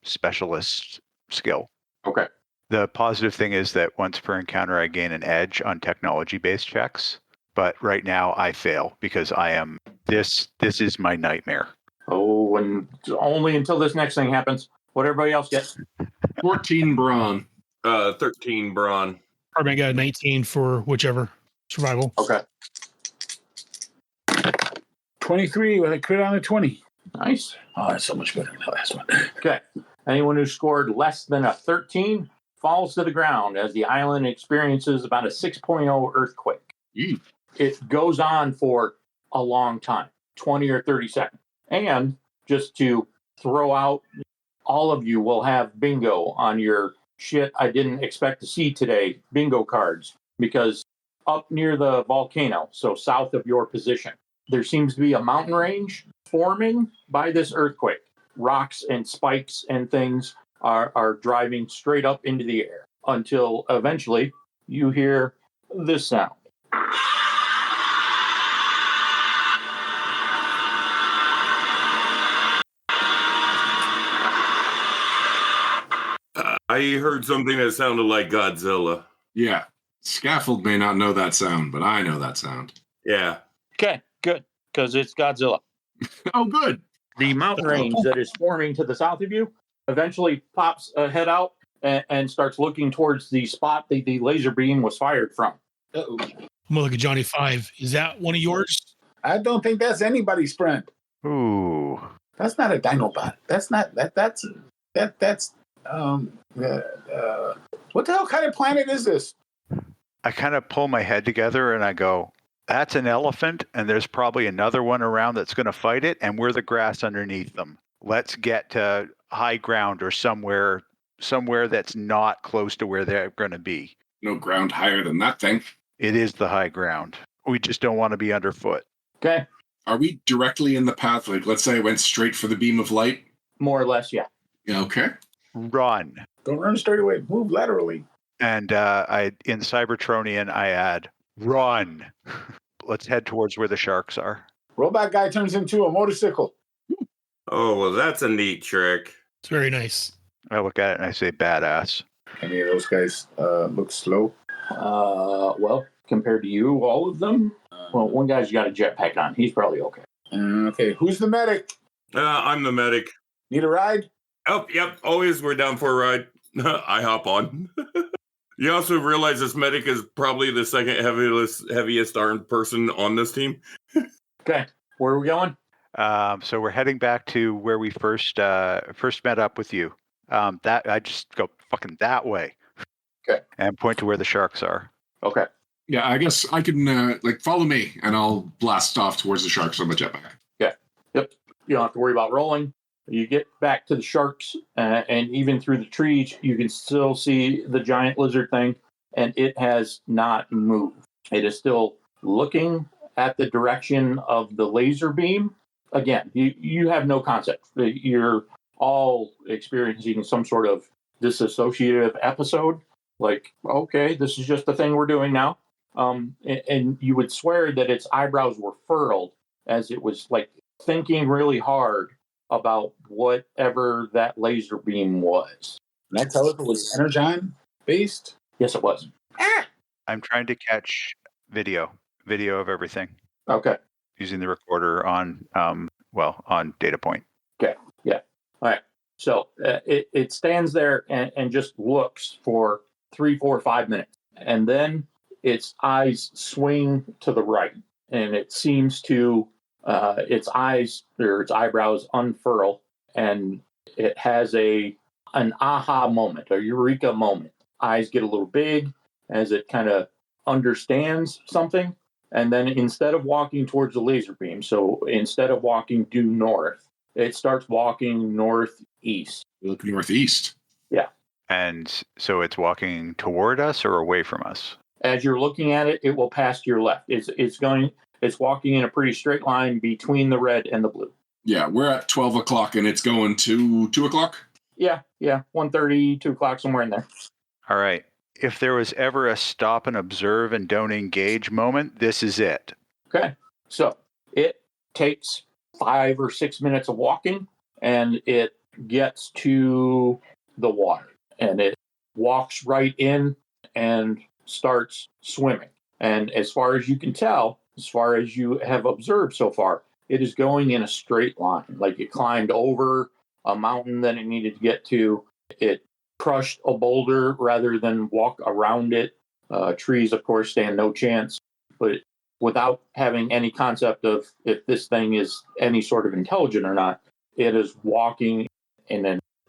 specialist skill. Okay. The positive thing is that once per encounter, I gain an edge on technology-based checks. But right now, I fail because I am. This is my nightmare. Oh, and only until this next thing happens. What everybody else gets? 14 brawn. 13 brawn. Carbon got a 19 for whichever survival. Okay. 23 with a crit on a 20. Nice. Oh, that's so much better than the last one. Okay. Anyone who scored less than a 13 falls to the ground as the island experiences about a 6.0 earthquake. It goes on for a long time, 20 or 30 seconds. And just to throw out, all of you will have bingo on your shit I didn't expect to see today bingo cards, because up near the volcano, so south of your position, there seems to be a mountain range forming by this earthquake. Rocks and spikes and things are driving straight up into the air until eventually you hear this sound. I heard something that sounded like Godzilla. Yeah. Scaffold may not know that sound, but I know that sound. Yeah. Okay, good, because it's Godzilla. Oh, good. The mountain range that is forming to the south of you eventually pops a head out and starts looking towards the spot the laser beam was fired from. Uh-oh. I'm gonna look at Johnny 5. Is that one of yours? I don't think that's anybody's friend. Ooh. That's not a Dinobot. That's not that. That's what the hell kind of planet is this? I kind of pull my head together and I go, that's an elephant, and there's probably another one around that's going to fight it, and we're the grass underneath them. Let's get to high ground or somewhere that's not close to where they're going to be. No ground higher than that thing. It is the high ground. We just don't want to be underfoot. Okay. Are we directly in the path? Like, let's say I went straight for the beam of light. More or less, yeah. Yeah, okay. Run. Don't run straight away. Move laterally. And I in Cybertronian, I add, run. Let's head towards where the sharks are. Robot guy turns into a motorcycle. Oh, well, that's a neat trick. It's very nice. I look at it and I say, badass. Any of those guys look slow? Well, compared to you, all of them. Well, one guy's got a jetpack on. He's probably okay. Okay, who's the medic? I'm the medic. Need a ride? Oh, yep. Always we're down for a ride. I hop on. You also realize this medic is probably the second heaviest armed person on this team. Okay, where are we going? So we're heading back to where we first met up with you. That I just go fucking that way. Okay. And point to where the sharks are. Okay. Yeah, I guess I can follow me, and I'll blast off towards the sharks on the jetpack. Yeah. Yep. You don't have to worry about rolling. You get back to the sharks, and even through the trees, you can still see the giant lizard thing, and it has not moved. It is still looking at the direction of the laser beam. Again, you have no concept. You're all experiencing some sort of disassociative episode. Like, okay, this is just the thing we're doing now. And you would swear that its eyebrows were furled as it was like thinking really hard about whatever that laser beam was. Can I tell if it was Energon based? Yes, it was. I'm trying to catch video of everything Okay. using the recorder on on data point. Okay. Yeah. All right. So it stands there and just looks for 3, 4, 5 minutes. And then its eyes swing to the right. And it seems to, its eyes or its eyebrows unfurl. And it has an aha moment, a eureka moment. Eyes get a little big as it kind of understands something. And then instead of walking towards the laser beam, so instead of walking due north, it starts walking northeast. Look northeast. Yeah. And so it's walking toward us or away from us? As you're looking at it, it will pass to your left. It's walking in a pretty straight line between the red and the blue. Yeah, we're at 12 o'clock, and it's going to 2 o'clock? Yeah. 1:30, 2 o'clock, somewhere in there. All right. If there was ever a stop and observe and don't engage moment, this is it. Okay. So it takes 5 or 6 minutes of walking, and it gets to the water. And it walks right in and starts swimming. And as far as you can tell, as far as you have observed so far, it is going in a straight line. Like it climbed over a mountain that it needed to get to. It crushed a boulder rather than walk around it. Trees, of course, stand no chance. But without having any concept of if this thing is any sort of intelligent or not, it is walking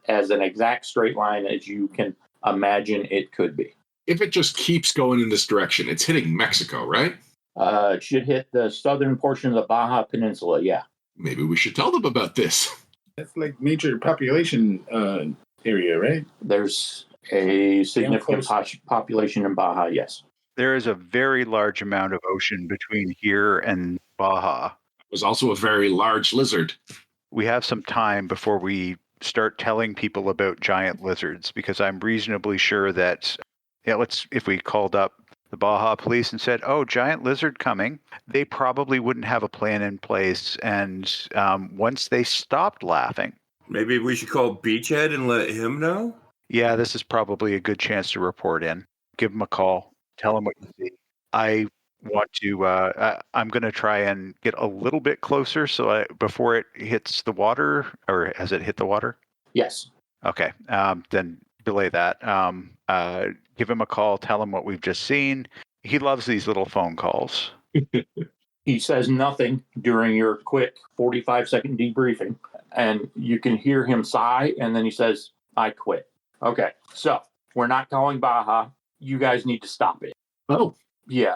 as an exact straight line as you can imagine it could be. If it just keeps going in this direction, it's hitting Mexico, right? It should hit the southern portion of the Baja Peninsula, yeah. Maybe we should tell them about this. That's like major population area, right? There's a significant population in Baja, yes. There is a very large amount of ocean between here and Baja. There's also a very large lizard. We have some time before we start telling people about giant lizards, because I'm reasonably sure that if we called up the Baja police and said, "Oh, giant lizard coming," they probably wouldn't have a plan in place. And once they stopped laughing, maybe we should call Beachhead and let him know. Yeah, this is probably a good chance to report in. Give him a call. Tell him what you see. I want to. I'm going to try and get a little bit closer, so before it hits the water, or has it hit the water? Yes. Okay. Then delay that. Give him a call. Tell him what we've just seen. He loves these little phone calls. He says nothing during your quick 45-second debriefing, and you can hear him sigh, and then he says, I quit. Okay, so we're not calling Baja. You guys need to stop it. Oh, Yeah,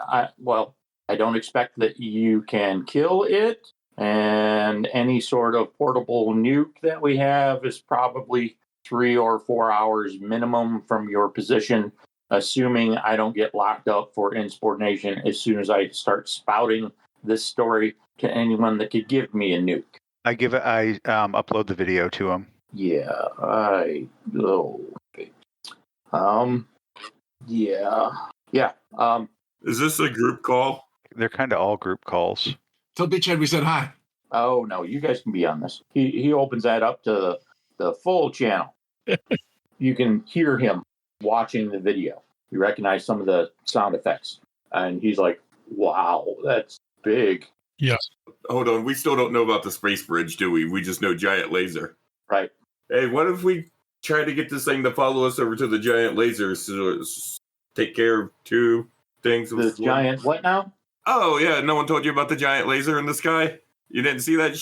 I don't expect that you can kill it, and any sort of portable nuke that we have is probably 3 or 4 hours minimum from your position, assuming I don't get locked up for insubordination as soon as I start spouting this story to anyone that could give me a nuke. I upload the video to him. Yeah, yeah. Is this a group call? They're kind of all group calls. Tell Bitchhead we said hi. Oh no, you guys can be on this. He opens that up to the full channel. You can hear him watching the video. You recognize some of the sound effects, and he's like, "Wow, that's big." Hold on, we still don't know about the space bridge, do we? We just know giant laser. Right. Hey, what if we try to get this thing to follow us over to the giant laser to take care of two things? The giant what now? Oh, yeah, no one told you about the giant laser in the sky? You didn't see that?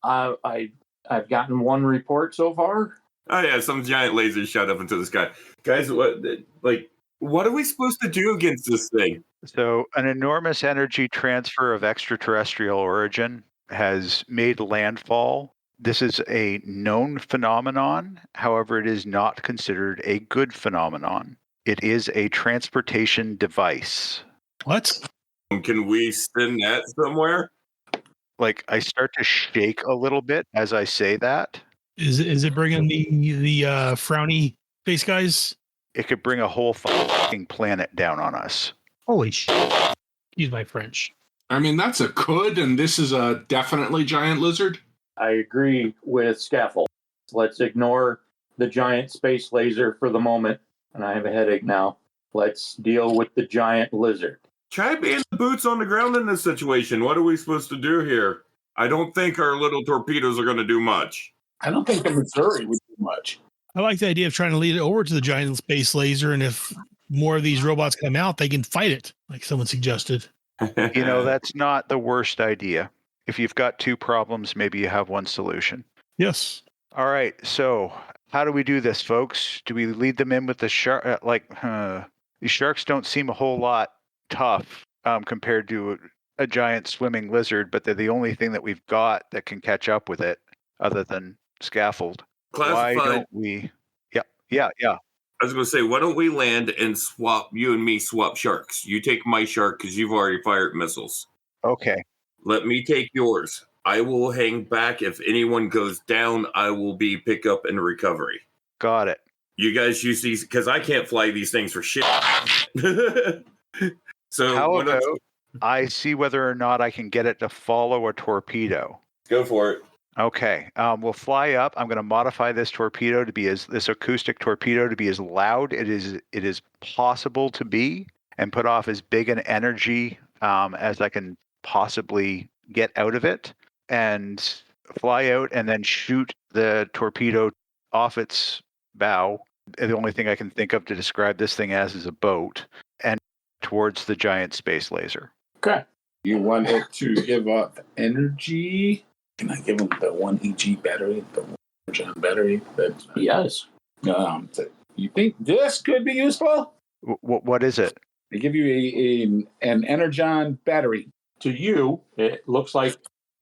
I've gotten one report so far. Oh, yeah, some giant laser shot up into the sky. Guys, what are we supposed to do against this thing? So an enormous energy transfer of extraterrestrial origin has made landfall. This is a known phenomenon. However, it is not considered a good phenomenon. It is a transportation device. What? Can we spin that somewhere? Like, I start to shake a little bit as I say that. Is it bringing the frowny face guys? It could bring a whole fucking planet down on us. Holy shit! Excuse my French. I mean, that's a could, and this is a definitely giant lizard. I agree with Scaffold. Let's ignore the giant space laser for the moment, and I have a headache now. Let's deal with the giant lizard. Try being the boots on the ground in this situation. What are we supposed to do here? I don't think our little torpedoes are going to do much. I don't think the Missouri would do much. I like the idea of trying to lead it over to the giant space laser, and if more of these robots come out, they can fight it, like someone suggested. You know, that's not the worst idea. If you've got two problems, maybe you have one solution. Yes. All right, so how do we do this, folks? Do we lead them in with the shark? These sharks don't seem a whole lot tough compared to a giant swimming lizard, but they're the only thing that we've got that can catch up with it other than Scaffold. Classified. Why don't we? Yeah. I was going to say, why don't we land and you and me swap sharks? You take my shark because you've already fired missiles. Okay. Let me take yours. I will hang back. If anyone goes down, I will be pick up and recovery. Got it. You guys use these because I can't fly these things for shit. So how about I see whether or not I can get it to follow a torpedo? Go for it. Okay. We'll fly up. I'm going to modify this torpedo to be this acoustic torpedo to be as loud it is possible to be, and put off as big an energy as I can possibly get out of it, and fly out and then shoot the torpedo off its bow. The only thing I can think of to describe this thing as is a boat, and towards the giant space laser. Okay. You want it to give up energy? Can I give them the 1 EG battery, the 1 Energon battery? Yes. You think this could be useful? What is it? They give you an Energon battery. To you, it looks like...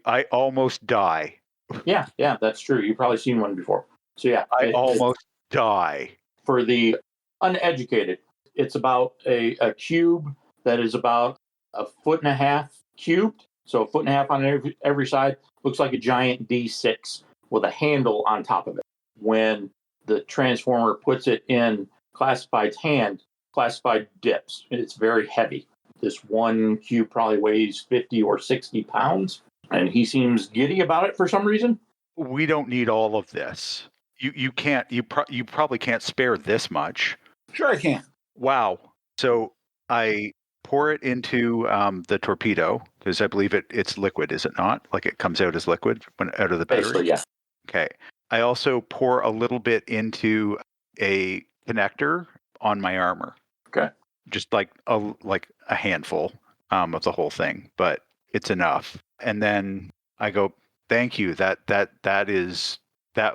I almost die. Yeah, that's true. You've probably seen one before. So yeah. I almost die. For the uneducated, it's about a cube that is about 1.5 feet cubed. So 1.5 feet on every side. Looks like a giant D6 with a handle on top of it. When the transformer puts it in Classified's hand, Classified dips. It's very heavy. This one cube probably weighs 50 or 60 pounds, and he seems giddy about it for some reason. We don't need all of this. You probably can't spare this much. Sure I can. Wow. So I pour it into the torpedo, because I believe it's liquid, is it not? Like it comes out as liquid when out of the battery? Basically, yeah. Okay. I also pour a little bit into a connector on my armor. Okay. Just like a handful. of the whole thing, but it's enough. And then I go, thank you. That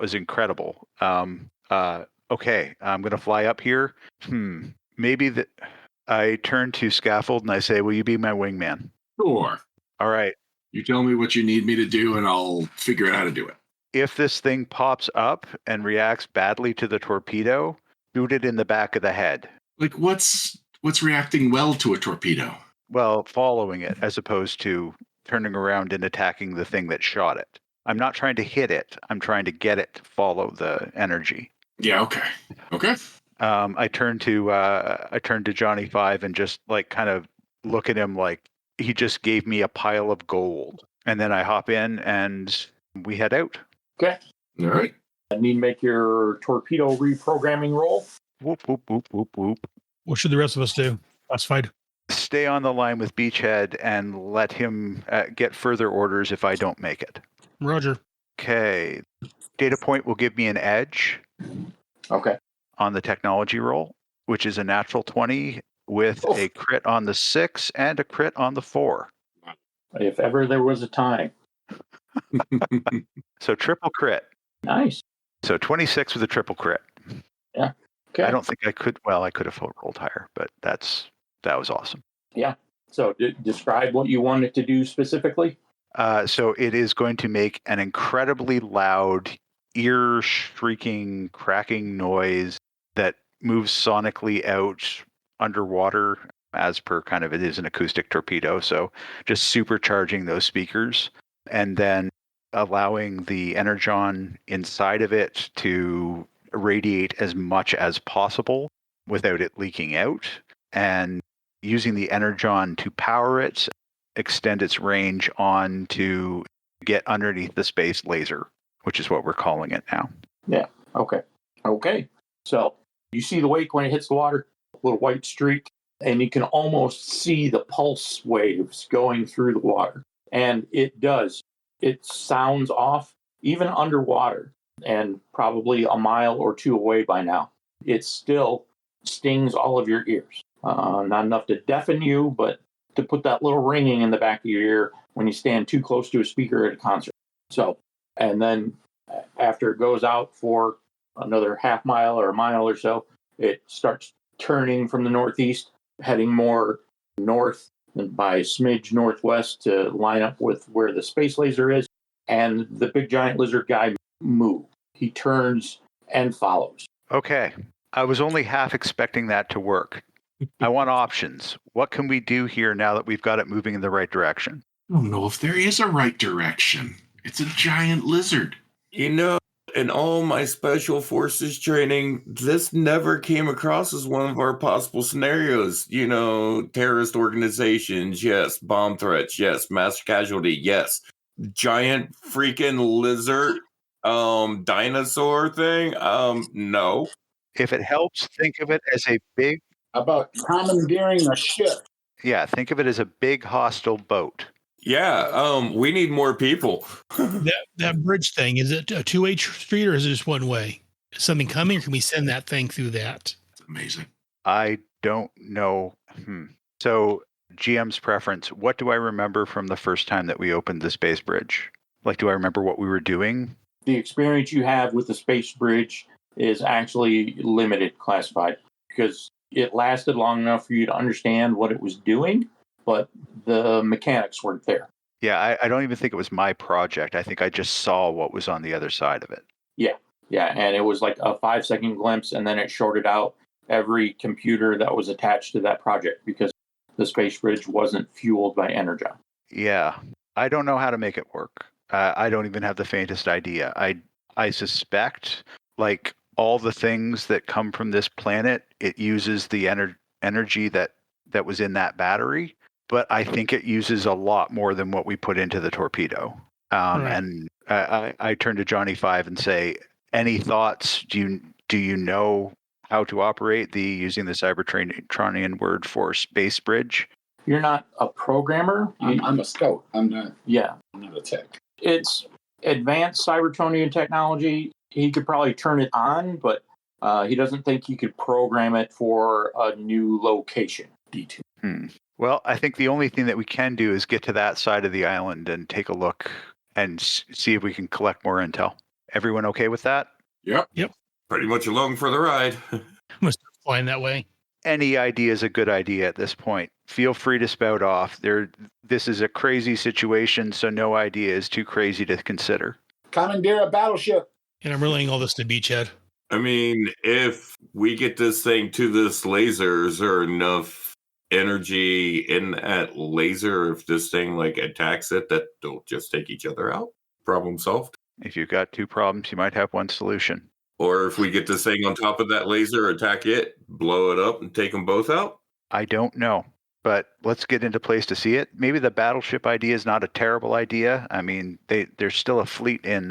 was incredible. Okay, I'm going to fly up here. Maybe that. I turn to Scaffold and I say, will you be my wingman? Sure. All right. You tell me what you need me to do, and I'll figure out how to do it. If this thing pops up and reacts badly to the torpedo, shoot it in the back of the head. Like, what's reacting well to a torpedo? Well, following it as opposed to turning around and attacking the thing that shot it. I'm not trying to hit it. I'm trying to get it to follow the energy. Yeah, okay. I turn to Johnny Five and just like kind of look at him like he just gave me a pile of gold. And then I hop in and we head out. Okay. All right. I need to make your torpedo reprogramming roll. Whoop, whoop, whoop, whoop, whoop. What should the rest of us do? Classified. Stay on the line with Beachhead and let him get further orders if I don't make it. Roger. Okay. Data point will give me an edge. Okay. On the technology roll, which is a natural 20 with a crit on the 6 and a crit on the 4. If ever there was a time. So triple crit. Nice. So 26 with a triple crit. Yeah. Okay. I don't think I could. Well, I could have rolled higher, but that was awesome. Yeah. So describe what you want it to do specifically. So it is going to make an incredibly loud, ear-shrieking, cracking noise that moves sonically out underwater as per kind of it is an acoustic torpedo. So just supercharging those speakers and then allowing the Energon inside of it to radiate as much as possible without it leaking out, and using the Energon to power it, extend its range on to get underneath the space laser, which is what we're calling it now. Yeah. Okay. So you see the wake when it hits the water, a little white streak, and you can almost see the pulse waves going through the water. And it does. It sounds off, even underwater, and probably a mile or two away by now. It still stings all of your ears. Not enough to deafen you, but to put that little ringing in the back of your ear when you stand too close to a speaker at a concert. So, and then after it goes out for another half mile or a mile or so, it starts turning from the northeast, heading more north and by a smidge northwest to line up with where the space laser is. And the big giant lizard guy moves. He turns and follows. Okay. I was only half expecting that to work. I want options. What can we do here now that we've got it moving in the right direction? I don't know if there is a right direction. It's a giant lizard. You know, in all my special forces training, this never came across as one of our possible scenarios. You know, terrorist organizations, yes. Bomb threats, yes. Mass casualty, yes. Giant freaking lizard, dinosaur thing, no. If it helps, think of it as a big... How about commandeering a ship? Yeah, think of it as a big hostile boat. Yeah, we need more people. That bridge thing, is it a two-way street or is it just one way? Is something coming or can we send that thing through that? It's amazing. I don't know. So GM's preference, what do I remember from the first time that we opened the space bridge? Like, do I remember what we were doing? The experience you have with the space bridge is actually limited, classified, because it lasted long enough for you to understand what it was doing, but the mechanics weren't there. Yeah, I don't even think it was my project. I think I just saw what was on the other side of it. Yeah, and it was like a 5-second glimpse, and then it shorted out every computer that was attached to that project because the space bridge wasn't fueled by Energon. Yeah, I don't know how to make it work. I don't even have the faintest idea. I suspect, like all the things that come from this planet, it uses the energy that was in that battery, but I think it uses a lot more than what we put into the torpedo. Right. And I turn to Johnny Five and say, any thoughts? Do you know how to operate using the Cybertronian word for space bridge? You're not a programmer. I'm a scout. I'm not a tech. It's advanced Cybertronian technology. He could probably turn it on, but he doesn't think he could program it for a new location. D2. Well, I think the only thing that we can do is get to that side of the island and take a look and see if we can collect more intel. Everyone okay with that? Yep. Pretty much along for the ride. I'm gonna start flying that way. Any idea is a good idea at this point. Feel free to spout off. This is a crazy situation, so no idea is too crazy to consider. Commandeer a battleship. And I'm relaying all this to Beachhead. I mean, if we get this thing to this laser, is there enough energy in that laser if this thing like attacks it that they'll just take each other out? Problem solved. If you've got two problems, you might have one solution. Or if we get this thing on top of that laser, attack it, blow it up, and take them both out? I don't know, but let's get into place to see it. Maybe the battleship idea is not a terrible idea. I mean, there's still a fleet in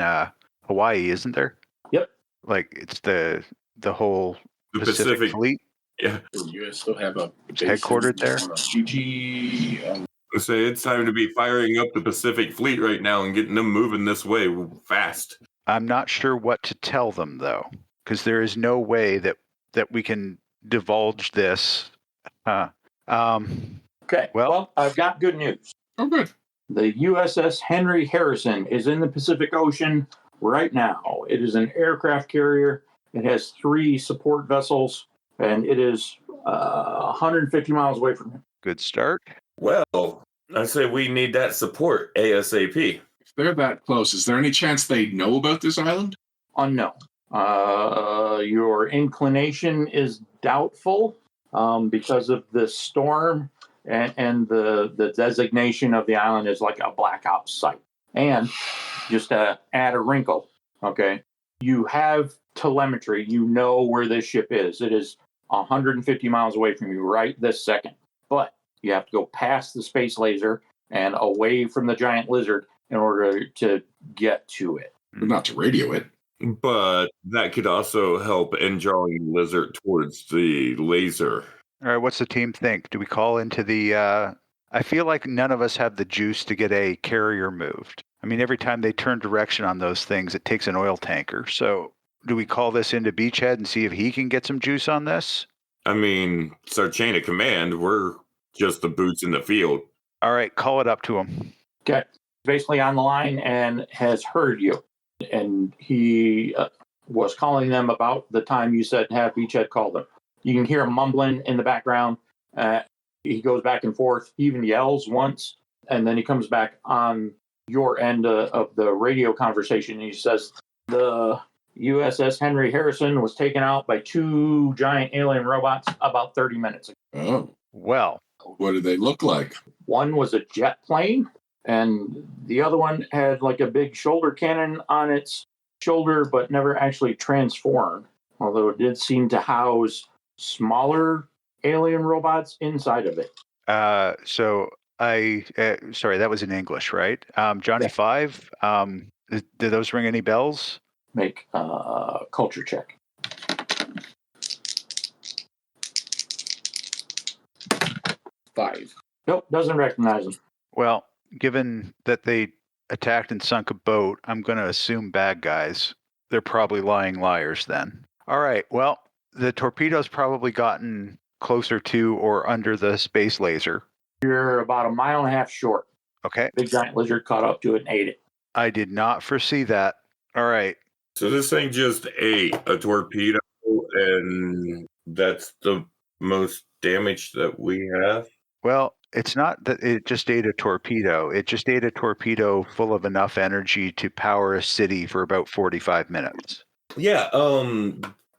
Hawaii, isn't there? Yep. Like it's the whole The Pacific Fleet. Yeah. You guys still have a Headquartered there? GG. I say it's time to be firing up the Pacific Fleet right now and getting them moving this way fast. I'm not sure what to tell them though, because there is no way that we can divulge this. Okay. Well- Well, I've got good news. Oh, good. The USS Henry Harrison is in the Pacific Ocean right now. It is an aircraft carrier. It has 3 support vessels, and it is 150 miles away from here. Good start. Well, I say we need that support ASAP. If they're that close, is there any chance they know about this island? Unknown. Your inclination is doubtful because of the storm and the designation of the island is like a blackout site. And just to add a wrinkle, okay, you have telemetry. You know where this ship is. It is 150 miles away from you right this second. But you have to go past the space laser and away from the giant lizard in order to get to it. But not to radio it. But that could also help in drawing the lizard towards the laser. All right, what's the team think? Do we call into the... I feel like none of us have the juice to get a carrier moved. I mean, every time they turn direction on those things, it takes an oil tanker. So do we call this into Beachhead and see if he can get some juice on this? I mean, it's our chain of command. We're just the boots in the field. All right, call it up to him. Okay. Basically on the line and has heard you. And he was calling them about the time you said have Beachhead call them. You can hear him mumbling in the background. He goes back and forth. He even yells once. And then he comes back on your end of the radio conversation. And he says, the USS Henry Harrison was taken out by 2 giant alien robots about 30 minutes ago. Oh. Well, What do they look like? One was a jet plane, and the other one had like a big shoulder cannon on its shoulder, but never actually transformed, although it did seem to house smaller alien robots inside of it. so sorry, that was in English, right? Johnny Yeah. 5, do those ring any bells? Make a culture check. 5. Nope, doesn't recognize them. Well, given that they attacked and sunk a boat, I'm going to assume bad guys. They're probably lying liars then. All right, well, the torpedo's probably gotten closer to or under the space laser. You're about 1.5 miles short. Okay, Big giant lizard caught up to it and ate it. I did not foresee that. All right, So this thing just ate a torpedo, and that's the most damage that we have. well, it's not that it just ate a torpedo. It just ate a torpedo full of enough energy to power a city for about 45 minutes. Yeah,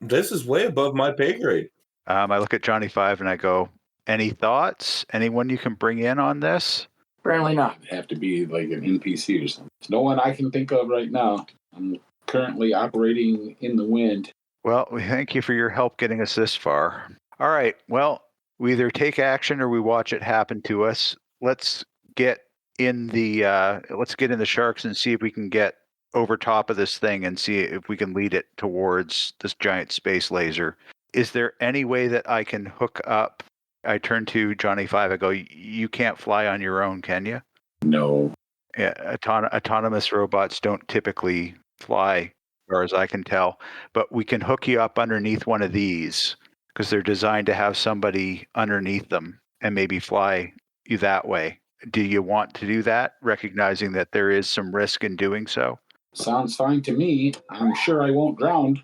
this is way above my pay grade. I look at Johnny 5 and I go, any thoughts? Anyone you can bring in on this? Apparently not. It'd have to be like an NPC or something. No one I can think of right now. I'm currently operating in the wind. Well, we thank you for your help getting us this far. All right. Well, we either take action or we watch it happen to us. Let's get in the sharks and see if we can get over top of this thing and see if we can lead it towards this giant space laser. Is there any way that I can hook up? I turn to Johnny 5. I go, you can't fly on your own, can you? No. Yeah, autonomous robots don't typically fly, as far as I can tell. But we can hook you up underneath one of these because they're designed to have somebody underneath them. and maybe fly you that way. Do you want to do that, recognizing that there is some risk in doing so? Sounds fine to me. I'm sure I won't drown.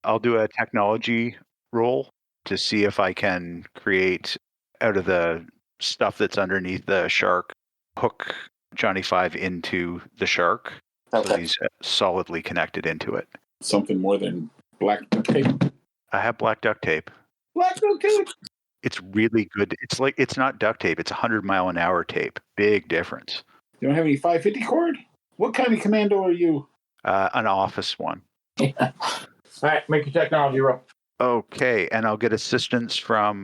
I'll do a technology roll to see if I can create out of the stuff that's underneath the shark, hook Johnny Five into the shark. Okay. So he's solidly connected into it. Something more than black duct tape. I have black duct tape. Black duct tape. It's really good. It's not duct tape. It's 100-mile-an-hour tape. Big difference. You don't have any 550 cord? What kind of commando are you? An office one. All right, make your technology roll. Okay, and I'll get assistance from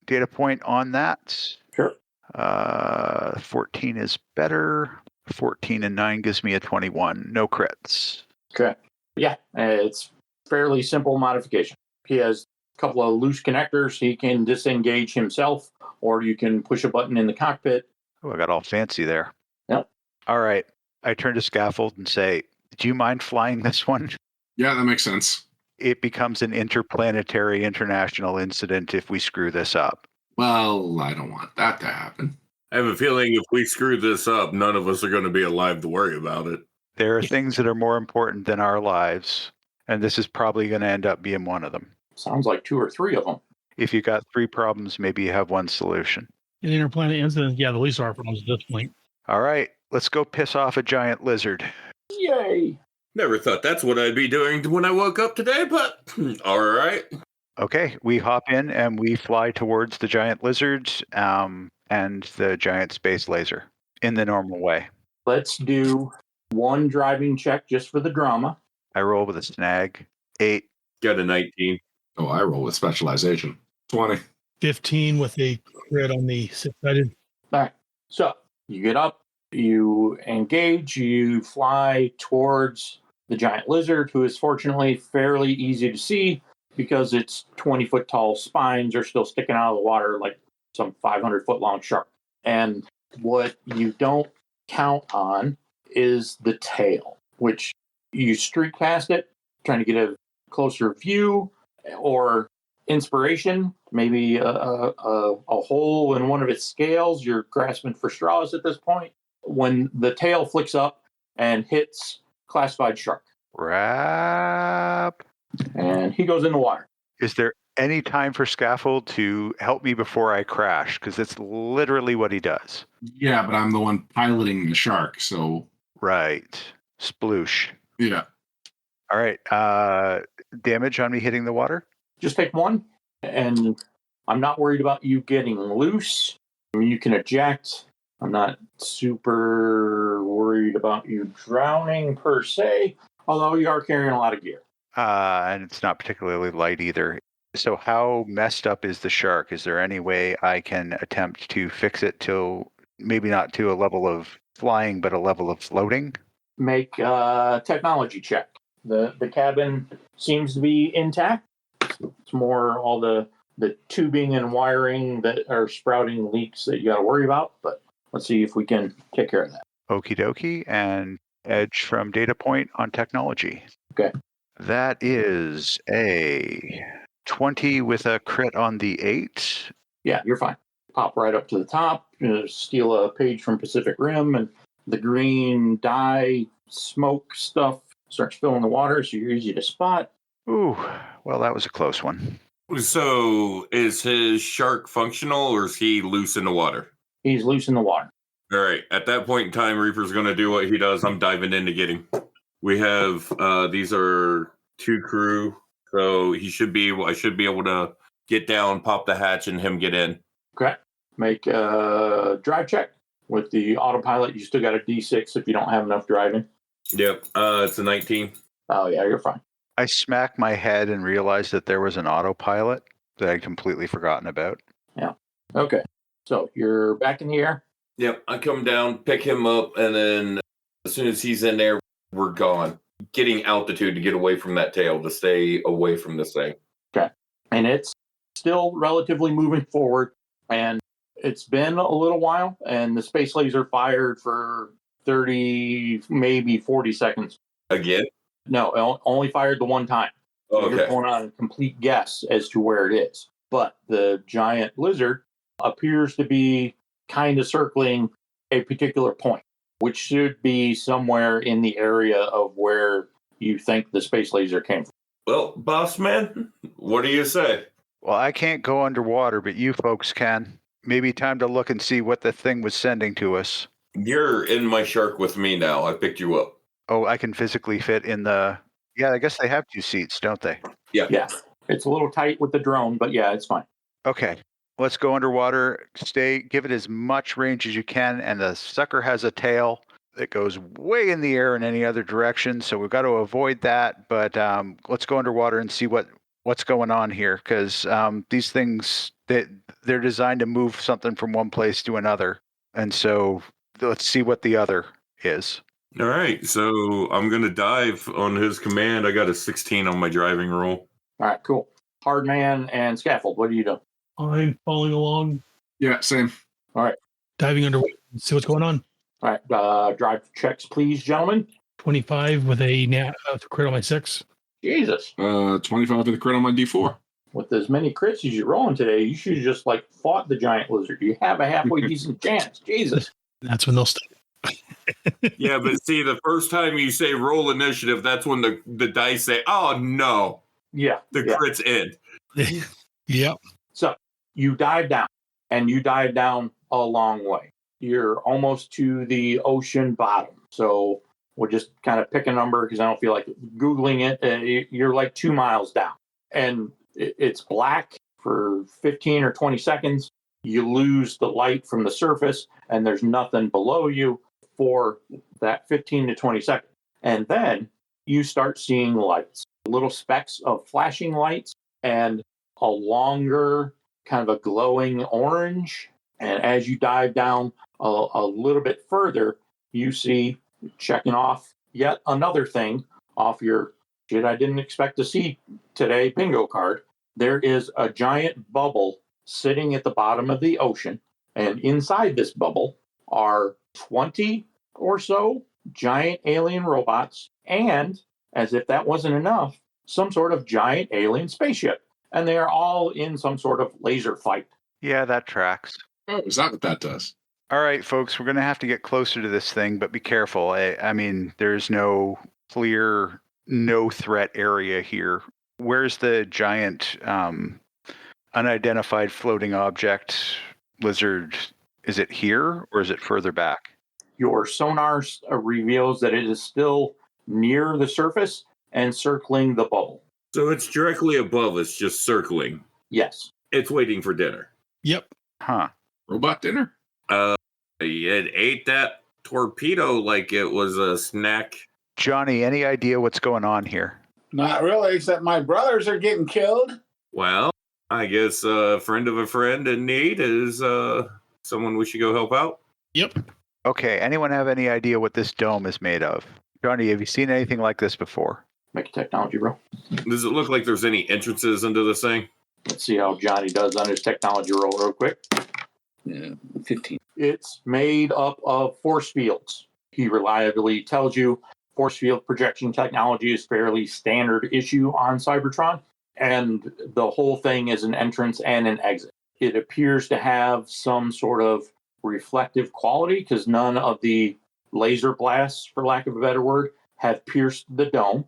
data point on that. Sure. 14 is better. 14 and 9 gives me a 21. No crits. Okay. Yeah, it's fairly simple modification. He has a couple of loose connectors. He can disengage himself, or you can push a button in the cockpit. Oh, I got all fancy there. Yep. All right. I turn to Scaffold and say, do you mind flying this one? Yeah, that makes sense. It becomes an interplanetary international incident if we screw this up. Well, I don't want that to happen. I have a feeling if we screw this up, none of us are going to be alive to worry about it. There are things that are more important than our lives, and this is probably going to end up being one of them. Sounds like 2 or 3 of them. If you got 3 problems, maybe you have one solution. In interplanet incident, yeah, the least of our problems at this point. All right, let's go piss off a giant lizard. Yay! Never thought that's what I'd be doing when I woke up today, but all right. Okay, we hop in and we fly towards the giant lizards and the giant space laser in the normal way. Let's do one driving check just for the drama. I roll with a snag. 8. Got a 19. Oh, I roll with specialization. 20. 15 with a crit on the 6-sided. All right. So you get up, you engage, you fly towards the giant lizard, who is fortunately fairly easy to see because its 20-foot tall spines are still sticking out of the water like some 500-foot long shark. And what you don't count on is the tail, which you streak past it, trying to get a closer view or inspiration, maybe a hole in one of its scales. You're grasping for straws at this point. When the tail flicks up and hits classified shark. Wrap. And he goes in the water. Is there any time for Scaffold to help me before I crash? Because it's literally what he does. Yeah, but I'm the one piloting the shark, so... Right. Sploosh. Yeah. All right. Damage on me hitting the water? Just take one, and I'm not worried about you getting loose. I mean, you can eject. I'm not super worried about you drowning per se, although you are carrying a lot of gear. And it's not particularly light either. So how messed up is the shark? Is there any way I can attempt to fix it to maybe not to a level of flying, but a level of floating? Make a technology check. The cabin seems to be intact. It's more all the tubing and wiring that are sprouting leaks that you got to worry about. But let's see if we can take care of that. Okie dokie. And edge from data point on technology. Okay. That is a 20 with a crit on the 8. Yeah, you're fine. Pop right up to the top, steal a page from Pacific Rim, and the green dye smoke stuff starts filling the water, so you're easy to spot. Ooh, well, that was a close one. So is his shark functional or is he loose in the water? He's loose in the water. All right. At that point in time, Reaper's going to do what he does. I'm diving in to get him. We have, these are 2 crew. So I should be able to get down, pop the hatch, and him get in. Okay. Make a drive check. With the autopilot, you still got a D6 if you don't have enough driving. Yep. It's a 19. Oh, yeah, you're fine. I smacked my head and realized that there was an autopilot that I'd completely forgotten about. Yeah. Okay. So you're back in the air? Yep. I come down, pick him up, and then as soon as he's in there, we're gone. Getting altitude to get away from that tail, to stay away from this thing. Okay. And it's still relatively moving forward. And it's been a little while, and the space laser fired for 30, maybe 40 seconds. Again? No, it only fired the one time. Oh, So okay. you're going on a complete guess as to where it is. But the giant lizard appears to be kind of circling a particular point, which should be somewhere in the area of where you think the space laser came from. Well, boss man, what do you say? Well, I can't go underwater, but you folks can. Maybe time to look and see what the thing was sending to us. You're in my shark with me now. I picked you up. Oh, I can physically fit in the... Yeah, I guess they have 2 seats, don't they? Yeah. Yeah. It's a little tight with the drone, but yeah, it's fine. Okay. Let's go underwater. Give it as much range as you can, and the sucker has a tail that goes way in the air in any other direction, so we've got to avoid that. But let's go underwater and see what's going on here, because these things, they're designed to move something from one place to another, and so let's see what the other is. All right, so I'm going to dive on his command. I got a 16 on my driving roll. All right, cool. Hardman and Scaffold, what are you doing? I'm following along, Yeah, same. diving underwater. See what's going on. All right, drive checks, please, gentlemen. 25 with a crit on my 6. Jesus. 25 with a crit on my D4. With as many crits as you're rolling today, you should have just fought the giant lizard. You have a halfway decent chance. Jesus. That's when they'll stop. Yeah, but see, the first time you say roll initiative, that's when the dice say, oh, no, Yeah. the crits end. Yep. So you dive down, and you dive down a long way. You're almost to the ocean bottom. So we'll just kind of pick a number because I don't feel like Googling it. You're like 2 miles down, and it's black for 15 or 20 seconds. You lose the light from the surface, and there's nothing below you for that 15 to 20 seconds. And then you start seeing lights, little specks of flashing lights, and a longer kind of a glowing orange. And as you dive down a little bit further, you see, checking off yet another thing off your shit I didn't expect to see today bingo card. There is a giant bubble sitting at the bottom of the ocean. And inside this bubble are 20 or so giant alien robots. And as if that wasn't enough, some sort of giant alien spaceship. And they are all in some sort of laser fight. Yeah, that tracks. Oh, is that what that does? All right, folks, we're going to have to get closer to this thing, but be careful. I mean, there's no clear, no threat area here. Where's the giant unidentified floating object lizard? Is it here or is it further back? Your sonar reveals that it is still near the surface and circling the bubble. So it's directly above us, just circling. Yes. It's waiting for dinner. Yep. Huh. Robot dinner? It ate that torpedo like it was a snack. Johnny, any idea what's going on here? Not really, except my brothers are getting killed. Well, I guess a friend of a friend in need is someone we should go help out. Yep. Okay, anyone have any idea what this dome is made of? Johnny, have you seen anything like this before? Make a technology roll. Does it look like there's any entrances into this thing? Let's see how Johnny does on his technology roll real quick. Yeah, 15. It's made up of force fields. He reliably tells you force field projection technology is fairly standard issue on Cybertron, and the whole thing is an entrance and an exit. It appears to have some sort of reflective quality because none of the laser blasts, for lack of a better word, have pierced the dome.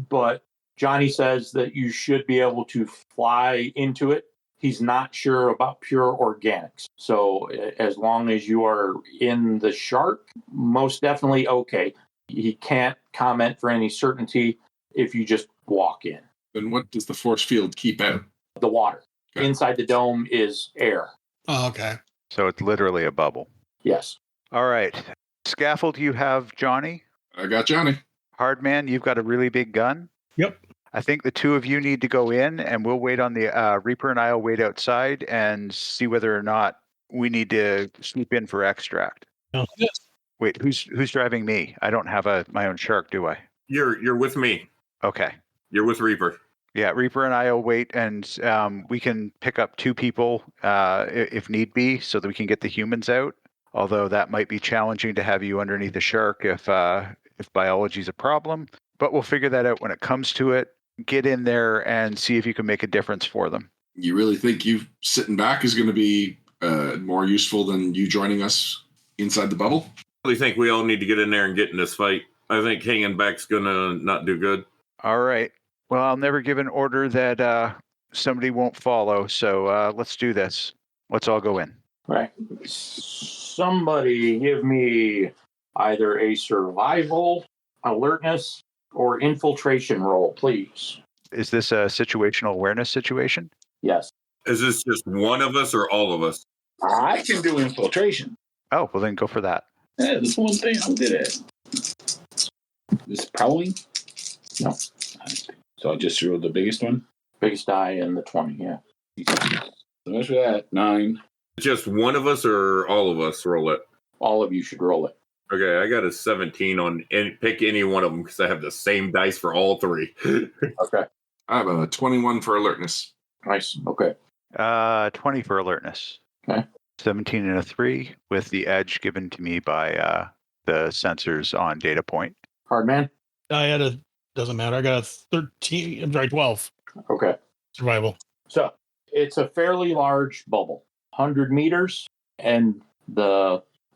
But Johnny says that you should be able to fly into it. He's not sure about pure organics. So as long as you are in the shark, most definitely okay. He can't comment for any certainty if you just walk in. Then what does the force field keep out? The water. Okay. Inside the dome is air. Oh, okay. So it's literally a bubble. Yes. All right. Scaffold, you have Johnny. I got Johnny. Hardman, you've got a really big gun. Yep. I think the two of you need to go in, and we'll wait on the Reaper and I'll wait outside and see whether or not we need to sneak in for extract. Yes. Wait, who's driving me? I don't have my own shark, do I? You're with me. Okay. You're with Reaper. Yeah, Reaper and I will wait, and we can pick up 2 people if need be, so that we can get the humans out. Although that might be challenging to have you underneath the shark if biology is a problem. But we'll figure that out when it comes to it. Get in there and see if you can make a difference for them. You really think you sitting back is going to be more useful than you joining us inside the bubble? I really think we all need to get in there and get in this fight. I think hanging back's gonna not do good. All right. Well, I'll never give an order that somebody won't follow. So let's do this. Let's all go in. Right. Somebody give me either a survival, alertness, or infiltration roll, please. Is this a situational awareness situation? Yes. Is this just one of us or all of us? I can do infiltration. Oh, well then go for that. Yeah, that's one thing I'm good at. This prowling? No. So I just rolled the biggest one. Biggest die in the 20, yeah. So much for that. 9. Just one of us or all of us roll it? All of you should roll it. Okay, I got a 17 on pick any one of them because I have the same dice for all 3. Okay. I have a 21 for alertness. Nice. Okay. 20 for alertness. Okay. 17 and a 3 with the edge given to me by the sensors on data point. Hard man? I had a, doesn't matter. I got a 13, I'm sorry, 12 Okay. survival. So it's a fairly large bubble, 100 meters, and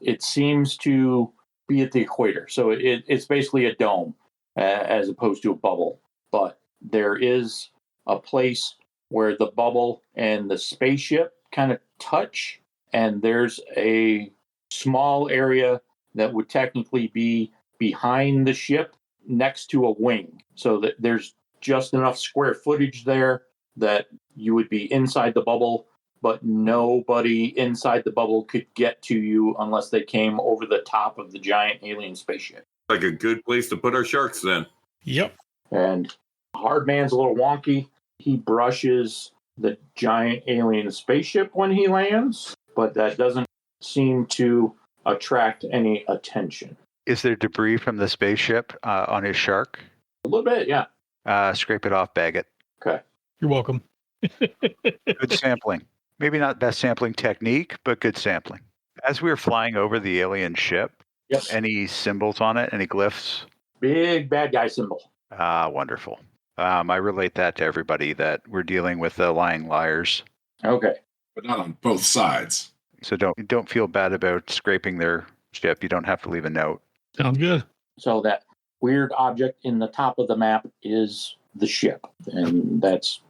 it seems to be at the equator. So it's basically a dome as opposed to a bubble. But there is a place where the bubble and the spaceship kind of touch, and there's a small area that would technically be behind the ship next to a wing. So that there's just enough square footage there that you would be inside the bubble, but nobody inside the bubble could get to you unless they came over the top of the giant alien spaceship. Like a good place to put our sharks then. Yep. And Hardman's a little wonky. He brushes the giant alien spaceship when he lands, but that doesn't seem to attract any attention. Is there debris from the spaceship on his shark? A little bit, yeah. Scrape it off, bag it. Okay. You're welcome. Good sampling. Maybe not best sampling technique, but good sampling. As we were flying over the alien ship, Yes. any symbols on it? Any glyphs? Big bad guy symbol. Wonderful. I relate that to everybody that we're dealing with lying liars. Okay. But not on both sides. So don't feel bad about scraping their ship. You don't have to leave a note. Sounds good. So that weird object in the top of the map is the ship. And it's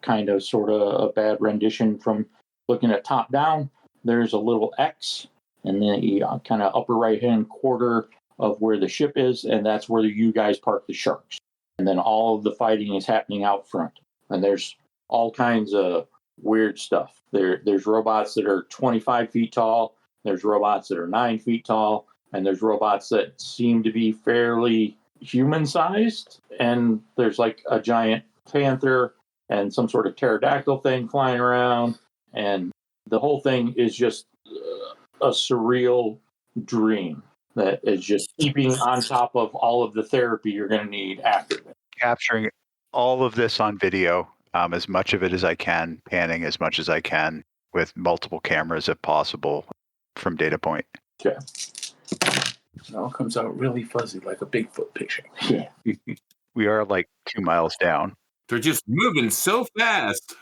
kind of sort of a bad rendition from looking at top down. There's a little X and then kind of upper right hand quarter of where the ship is. And that's where you guys park the sharks. And then all of the fighting is happening out front. And there's all kinds of weird stuff. There's robots that are 25 feet tall. There's robots that are 9 feet tall. And there's robots that seem to be fairly human-sized. And there's like a giant panther and some sort of pterodactyl thing flying around. And the whole thing is just a surreal dream that is just keeping on top of all of the therapy you're going to need after it. Capturing all of this on video, as much of it as I can, panning as much as I can with multiple cameras if possible from data point. Okay. It all comes out really fuzzy, like a Bigfoot picture. Yeah. We are like 2 miles down. They're just moving so fast.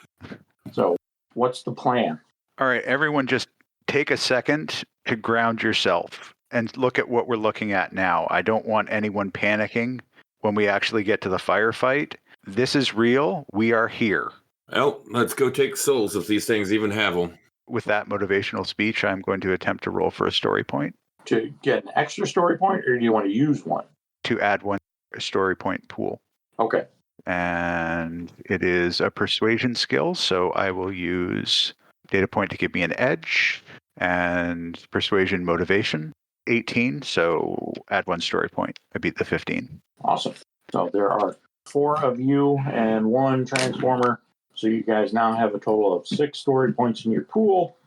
So what's the plan? All right, everyone just take a second to ground yourself and look at what we're looking at now. I don't want anyone panicking when we actually get to the firefight. This is real. We are here. Well, let's go take souls if these things even have them. With that motivational speech, I'm going to attempt to roll for a story point. To get an extra story point, or do you want to use one? To add one story point pool. Okay. And it is a persuasion skill, so I will use data point to give me an edge and persuasion motivation. 18, so add one story point. I beat the 15. Awesome. So there are 4 of you and 1 transformer. So you guys now have a total of 6 story points in your pool.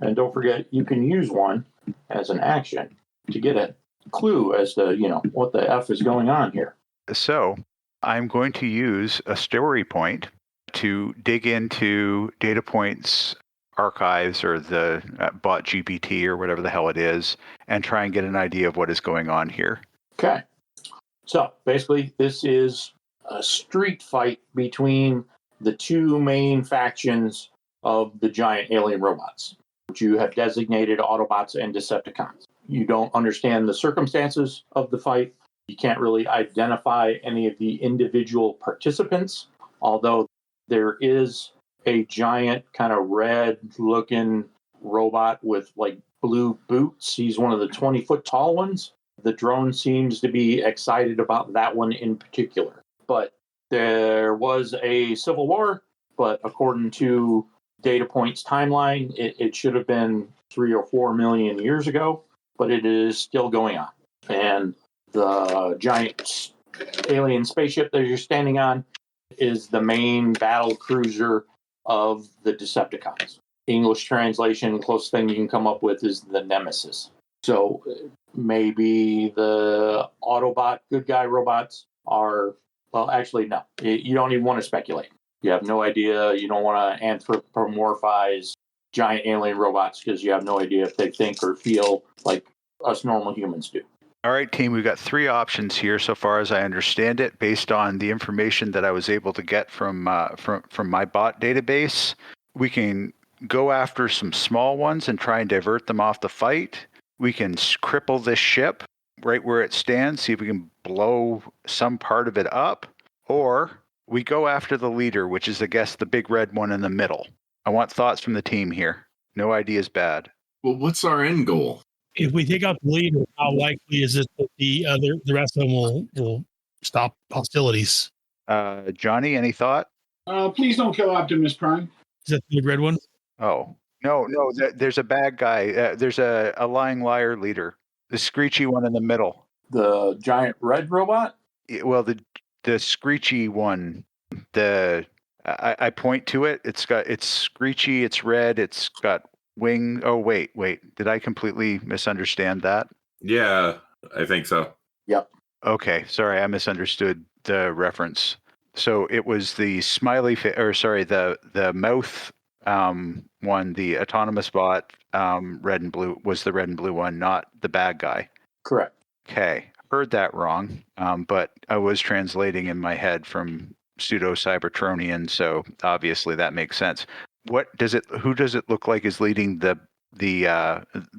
And don't forget, you can use one as an action to get a clue as to, what the F is going on here. So I'm going to use a story point to dig into data points archives or the bot GPT or whatever the hell it is and try and get an idea of what is going on here. Okay. So basically, this is a street fight between the 2 main factions of the giant alien robots. which you have designated Autobots and Decepticons. You don't understand the circumstances of the fight. You can't really identify any of the individual participants, although there is a giant kind of red-looking robot with like blue boots. He's one of the 20-foot tall ones. The drone seems to be excited about that one in particular. But there was a civil war, but according to Data Point's timeline, it should have been 3 or 4 million years ago, but it is still going on. And the giant alien spaceship that you're standing on is the main battle cruiser of the Decepticons. English translation, closest thing you can come up with is the Nemesis. So maybe the Autobot good guy robots are, well, actually, no. You don't even want to speculate. You have no idea. You don't want to anthropomorphize giant alien robots because you have no idea if they think or feel like us normal humans do. All right, team, we've got 3 options here so far as I understand it, based on the information that I was able to get from my bot database. We can go after some small ones and try and divert them off the fight. We can cripple this ship right where it stands, see if we can blow some part of it up, or we go after the leader, which is, I guess, the big red one in the middle. I want thoughts from the team here. No idea is bad. Well, what's our end goal? If we take out the leader, how likely is it that the rest of them will stop hostilities? Johnny, any thought? Please don't kill Optimus Prime. Is that the big red one? Oh, no, there's a bad guy. There's a lying liar leader, the screechy one in the middle. The giant red robot? Well, the screechy one, I point to it. It's screechy, it's red, it's got wing. Oh, wait. Did I completely misunderstand that? Yeah, I think so. Yep. Okay, sorry, I misunderstood the reference. So it was the the mouth one, the autonomous bot, red and blue, was the red and blue one, not the bad guy. Correct. Okay, heard that wrong, but I was translating in my head from pseudo-Cybertronian, so obviously that makes sense. Who does it look like is leading the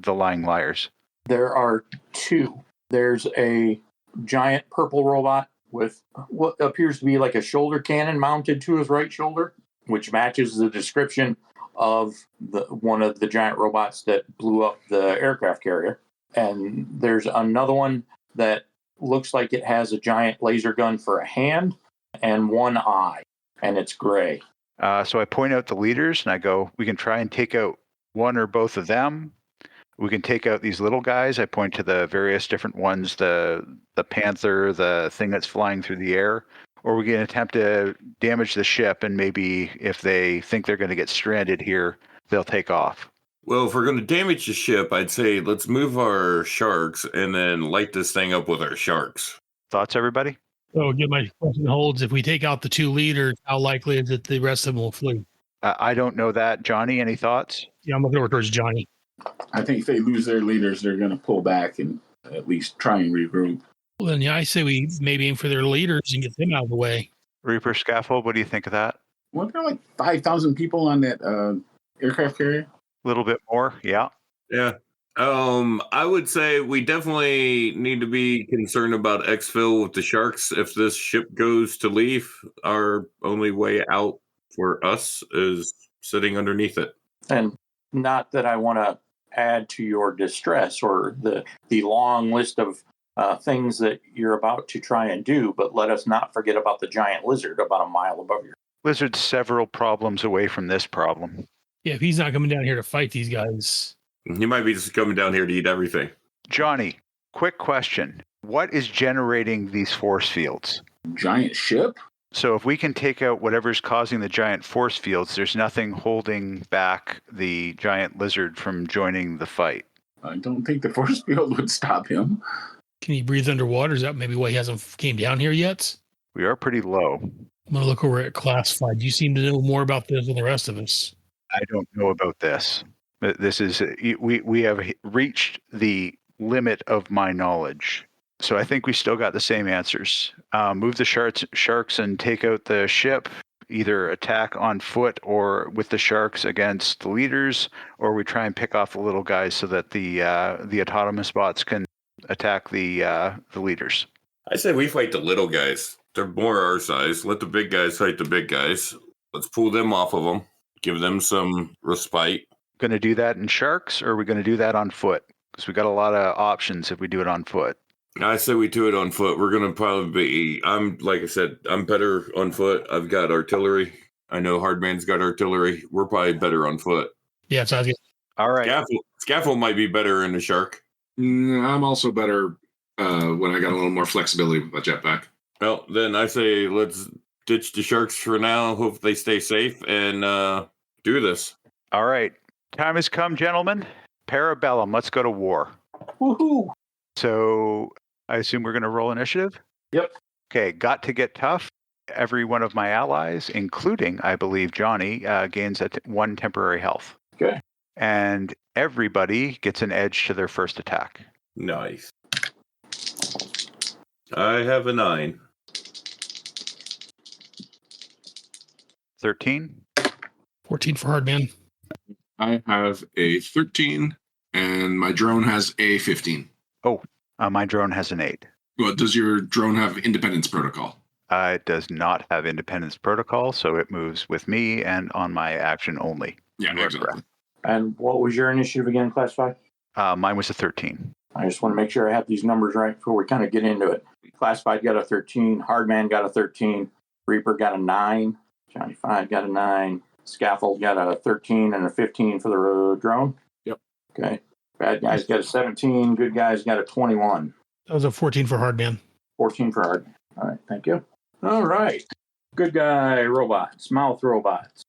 lying liars? There are 2. There's a giant purple robot with what appears to be like a shoulder cannon mounted to his right shoulder, which matches the description of one of the giant robots that blew up the aircraft carrier. And there's another one that looks like it has a giant laser gun for a hand and one eye, and it's gray. So I point out the leaders and I go, we can try and take out one or both of them. We can take out these little guys. I point to the various different ones, the Panther, the thing that's flying through the air. Or we can attempt to damage the ship, and maybe if they think they're going to get stranded here, they'll take off. Well, if we're going to damage the ship, I'd say let's move our sharks and then light this thing up with our sharks. Thoughts, everybody? So again, my question holds: if we take out the 2 leaders, how likely is it the rest of them will flee? I don't know that. Johnny, any thoughts? Yeah, I'm looking over towards Johnny. I think if they lose their leaders, they're going to pull back and at least try and regroup. Well, then, yeah, I say we maybe aim for their leaders and get them out of the way. Reaper Scaffold, what do you think of that? Weren't there like 5,000 people on that aircraft carrier? A little bit more, yeah. Yeah. I would say we definitely need to be concerned about exfil with the sharks. If this ship goes to leave, our only way out for us is sitting underneath it. And not that I want to add to your distress or the long list of things that you're about to try and do, but let us not forget about the giant lizard about a mile above you. Lizard's several problems away from this problem. Yeah, if he's not coming down here to fight these guys. He might be just coming down here to eat everything. Johnny, quick question. What is generating these force fields? Giant ship? So if we can take out whatever's causing the giant force fields, there's nothing holding back the giant lizard from joining the fight. I don't think the force field would stop him. Can he breathe underwater? Is that maybe why he hasn't came down here yet? We are pretty low. I'm going to look over at Classified. You seem to know more about this than the rest of us. I don't know about this. This is we have reached the limit of my knowledge. So I think we still got the same answers. Move the sharks and take out the ship. either attack on foot or with the sharks against the leaders, or we try and pick off the little guys so that the autonomous bots can attack the leaders. I say we fight the little guys. They're more our size. Let the big guys fight the big guys. Let's pull them off of them. Give them some respite. Going to do that in sharks, or are we going to do that on foot? Because we got a lot of options if we do it on foot. I say we do it on foot. We're going to probably be, like I said, I'm better on foot. I've got artillery. I know Hardman's got artillery. We're probably better on foot. Yeah, sounds good. All right. Scaffold might be better in a shark. I'm also better when I got a little more flexibility with my jetpack. Well, then I say let's ditch the sharks for now. Hope they stay safe and do this. All right. Time has come, gentlemen. Parabellum. Let's go to war. Woohoo! So I assume we're going to roll initiative? Yep. Okay. Got to get tough. Every one of my allies, including, I believe, Johnny, gains one temporary health. Okay. And everybody gets an edge to their first attack. Nice. I have a 9. 13. 14 for Hardman. I have a 13, and my drone has a 15. My drone has an 8. Well, does your drone have independence protocol? It does not have independence protocol, so it moves with me and on my action only. Yeah, exactly. And what was your initiative again, Class 5? Mine was a 13. I just want to make sure I have these numbers right before we kind of get into it. Class 5 got a 13. Hardman got a 13. Reaper got a 9. Johnny 5 got a 9. Scaffold got a 13 and a 15 for the drone. Yep. Okay. Bad guys got a 17. Good guys got a 21. That was a 14 for Hardman. 14 for Hardman. All right. Thank you. All right. Good guy robots. Mouth robots.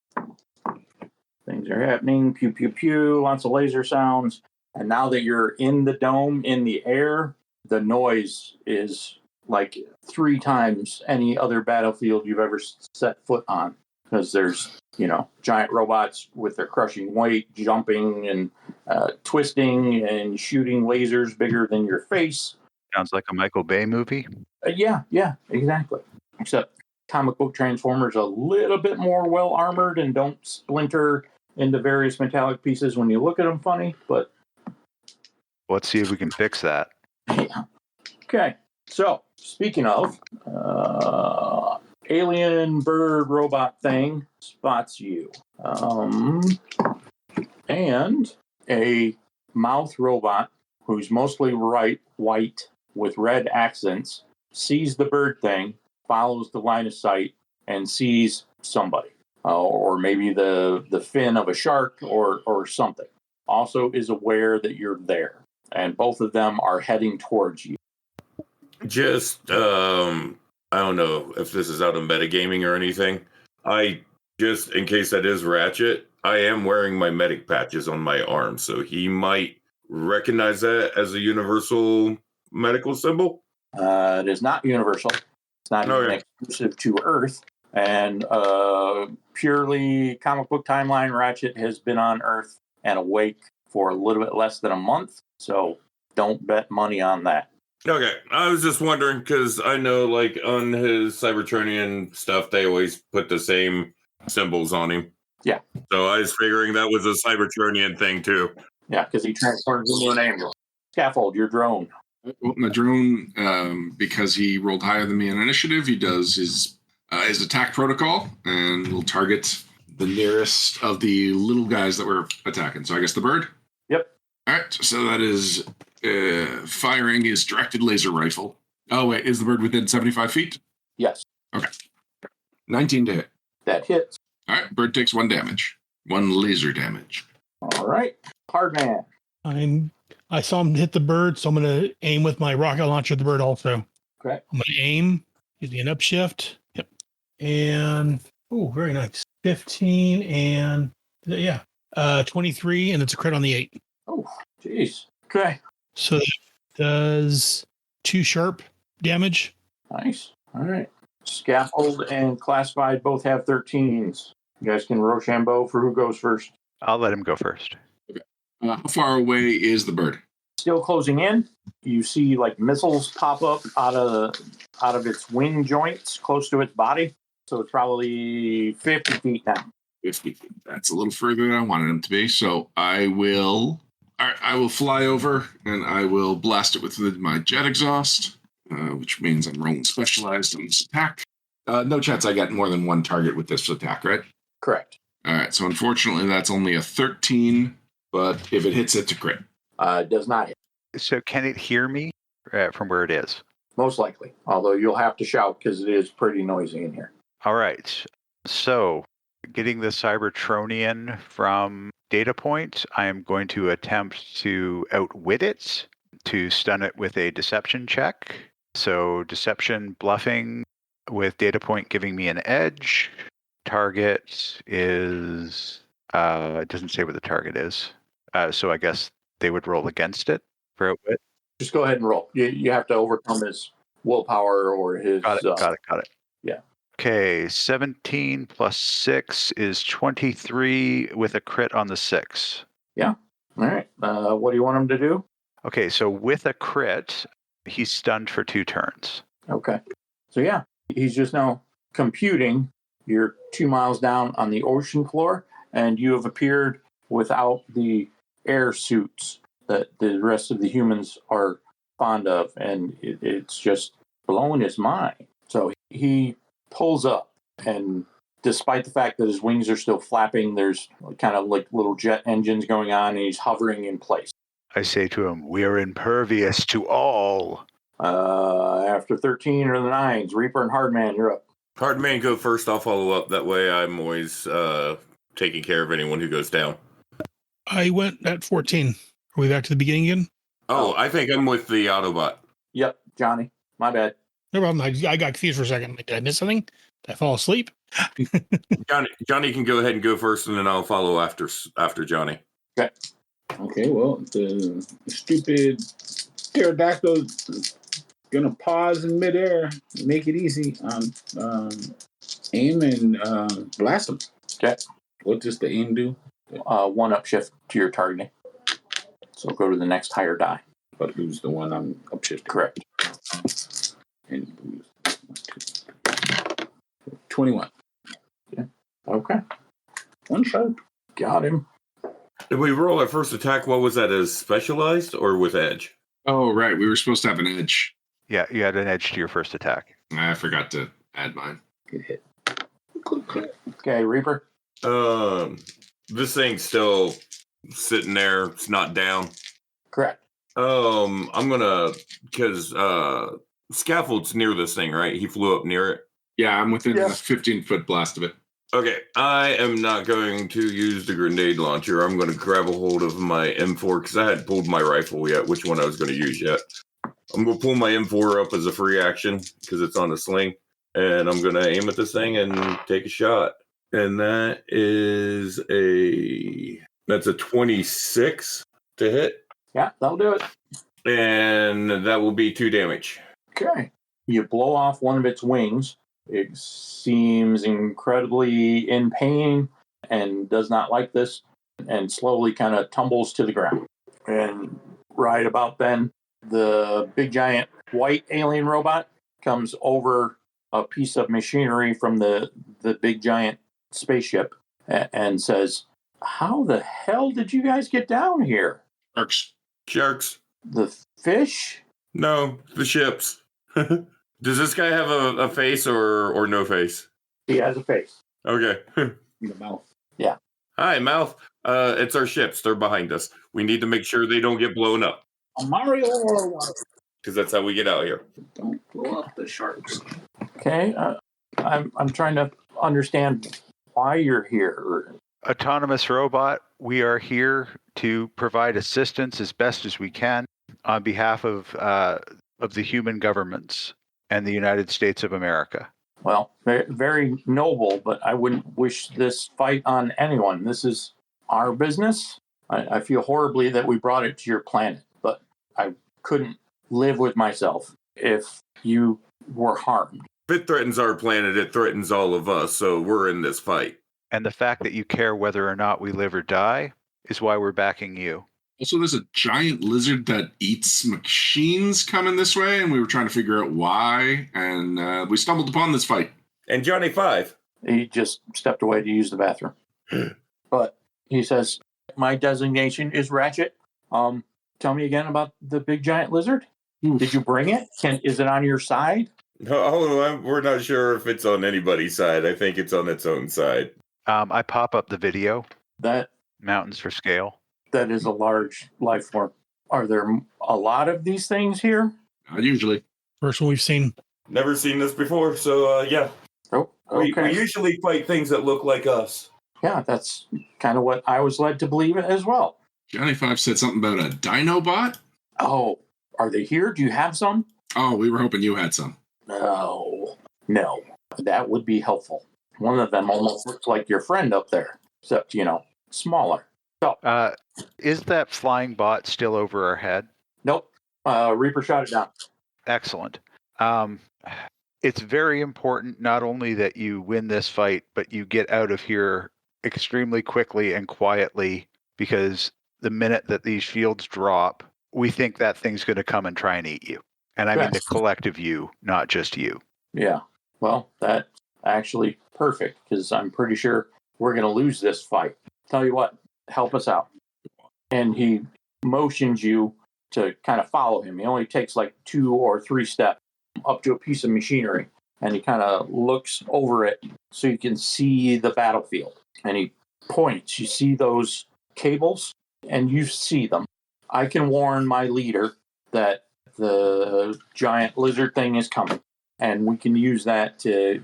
Things are happening. Pew, pew, pew. Lots of laser sounds. And now that you're in the dome, in the air, the noise is like 3 times any other battlefield you've ever set foot on. Because there's, giant robots with their crushing weight, jumping and twisting and shooting lasers bigger than your face. Sounds like a Michael Bay movie. Yeah, exactly. Except comic book Transformers a little bit more well armored and don't splinter into various metallic pieces when you look at them funny. But let's see if we can fix that. Yeah. Okay. So speaking of, alien bird robot thing spots you. And a mouth robot who's mostly white with red accents sees the bird thing, follows the line of sight, and sees somebody. Or maybe the fin of a shark or something. Also is aware that you're there. And both of them are heading towards you. Just, I don't know if this is out of metagaming or anything. Just in case that is Ratchet, I am wearing my medic patches on my arm, so he might recognize that as a universal medical symbol. It is not universal. It's not even exclusive to Earth. And purely comic book timeline, Ratchet has been on Earth and awake for a little bit less than a month. So don't bet money on that. Okay, I was just wondering because I know, like, on his Cybertronian stuff, they always put the same symbols on him. Yeah. So I was figuring that was a Cybertronian thing, too. Yeah, because he transforms into an angel. Scaffold, your drone. Well, my drone, because he rolled higher than me in initiative, he does his attack protocol and will target the nearest of the little guys that we're attacking. So I guess the bird? Yep. All right, so that is firing his directed laser rifle. Oh, wait, is the bird within 75 feet? Yes. Okay. 19 to hit. That hits. All right, bird takes 1 damage. 1 laser damage. All right. Hardman. I saw him hit the bird, so I'm going to aim with my rocket launcher at the bird also. Okay. I'm going to aim, using an upshift. Yep. And, very nice. 15 and, 23, and it's a crit on the 8. Oh, jeez. Okay. So that does 2 sharp damage. Nice. All right. Scaffold and Classified both have 13s. You guys can Rochambeau for who goes first. I'll let him go first. Okay. How far away is the bird? Still closing in. You see like missiles pop up out of its wing joints close to its body. So it's probably 50 feet now. 50. That's a little further than I wanted him to be. So I will fly over and I will blast it with my jet exhaust, which means I'm rolling specialized on this attack. No chance I get more than one target with this attack, right? Correct. All right. So unfortunately, that's only a 13, but if it hits, it's a crit. It does not hit. So can it hear me from where it is? Most likely. Although you'll have to shout because it is pretty noisy in here. All right. So getting the Cybertronian from data point, I am going to attempt to outwit it, to stun it with a deception check. So deception bluffing with data point giving me an edge. Target is, it doesn't say what the target is. So I guess they would roll against it for outwit. Just go ahead and roll. You have to overcome his willpower or his... Got it. Yeah. Okay, 17 plus 6 is 23 with a crit on the 6. Yeah. All right. What do you want him to do? Okay, so with a crit, he's stunned for 2 turns. Okay. So yeah, he's just now computing. You're 2 miles down on the ocean floor, and you have appeared without the air suits that the rest of the humans are fond of, and it's just blowing his mind. So he pulls up, and despite the fact that his wings are still flapping, there's kind of like little jet engines going on, and he's hovering in place. I say to him, "We're impervious to all." After 13 or the 9s, Reaper and Hardman, you're up. Hardman, go first. I'll follow up. That way I'm always taking care of anyone who goes down. I went at 14. Are we back to the beginning again? Oh, I think I'm with the Autobot. Yep, Johnny. My bad. No problem. I got confused for a second. Did I miss something? Did I fall asleep? Johnny can go ahead and go first, and then I'll follow after Johnny. Okay. Okay, well, the stupid pterodactyl gonna pause in midair, make it easy. Aim and blast him. Okay. What does the aim do? 1 upshift to your targeting. So go to the next higher die. But who's the one I'm upshifting? Correct. And 21. Yeah. Okay. 1 shot. Got him. Did we roll our first attack? What was that, as specialized or with edge? Oh, right. We were supposed to have an edge. Yeah, you had an edge to your first attack. I forgot to add mine. Good hit. Okay, Reaper. This thing's still sitting there. It's not down. Correct. I'm gonna, because scaffold's near this thing, right? He flew up near it. Yeah, I'm within a 15-foot blast of it. Okay, I am not going to use the grenade launcher. I'm going to grab a hold of my M4 because I hadn't pulled my rifle yet, which one I was going to use yet. I'm going to pull my M4 up as a free action because it's on a sling, and I'm going to aim at this thing and take a shot. And that's a 26 to hit. Yeah, that'll do it. And that will be 2 damage. Okay. You blow off one of its wings. It seems incredibly in pain and does not like this, and slowly kind of tumbles to the ground. And right about then, the big giant white alien robot comes over a piece of machinery from the big giant spaceship and says, "How the hell did you guys get down here?" Sharks. The fish? No, the ships. Does this guy have a face or no face? He has a face. Okay. In the mouth. Yeah. Hi, Mouth. It's our ships. They're behind us. We need to make sure they don't get blown up. A Mario or what? Because that's how we get out here. Don't blow up the sharks. Okay. I'm trying to understand why you're here. Autonomous robot, we are here to provide assistance as best as we can on behalf of the human governments and the United States of America. Well, very, very noble, but I wouldn't wish this fight on anyone. This is our business. I feel horribly that we brought it to your planet, but I couldn't live with myself if you were harmed. If it threatens our planet, it threatens all of us, so we're in this fight. And the fact that you care whether or not we live or die is why we're backing you. Also, there's a giant lizard that eats machines coming this way, and we were trying to figure out why, and we stumbled upon this fight. And Johnny 5. He just stepped away to use the bathroom. But he says, my designation is Ratchet. Tell me again about the big giant lizard. Oof. Did you bring it? Is it on your side? No, we're not sure if it's on anybody's side. I think it's on its own side. I pop up the video. That Mountains for scale. That is a large life form. Are there a lot of these things here? Not usually. First one we've seen. Never seen this before, so yeah. Oh, okay. We usually fight things that look like us. Yeah, that's kind of what I was led to believe as well. Johnny 5 said something about a Dinobot? Oh, are they here? Do you have some? Oh, we were hoping you had some. No. That would be helpful. One of them almost looks like your friend up there, except, smaller. So, Is that flying bot still over our head? nope. Reaper shot it down. Excellent. It's very important not only that you win this fight, but you get out of here extremely quickly and quietly, because the minute that these shields drop, we think that thing's going to come and try and eat you. And I mean the collective you, not just you. Yeah. Well, that's actually perfect, because I'm pretty sure we're going to lose this fight. Tell you what, help us out. And he motions you to kind of follow him. He only takes like 2 or 3 steps up to a piece of machinery, and he kind of looks over it so you can see the battlefield. And he points. You see those cables, and you see them. I can warn my leader that the giant lizard thing is coming, and we can use that to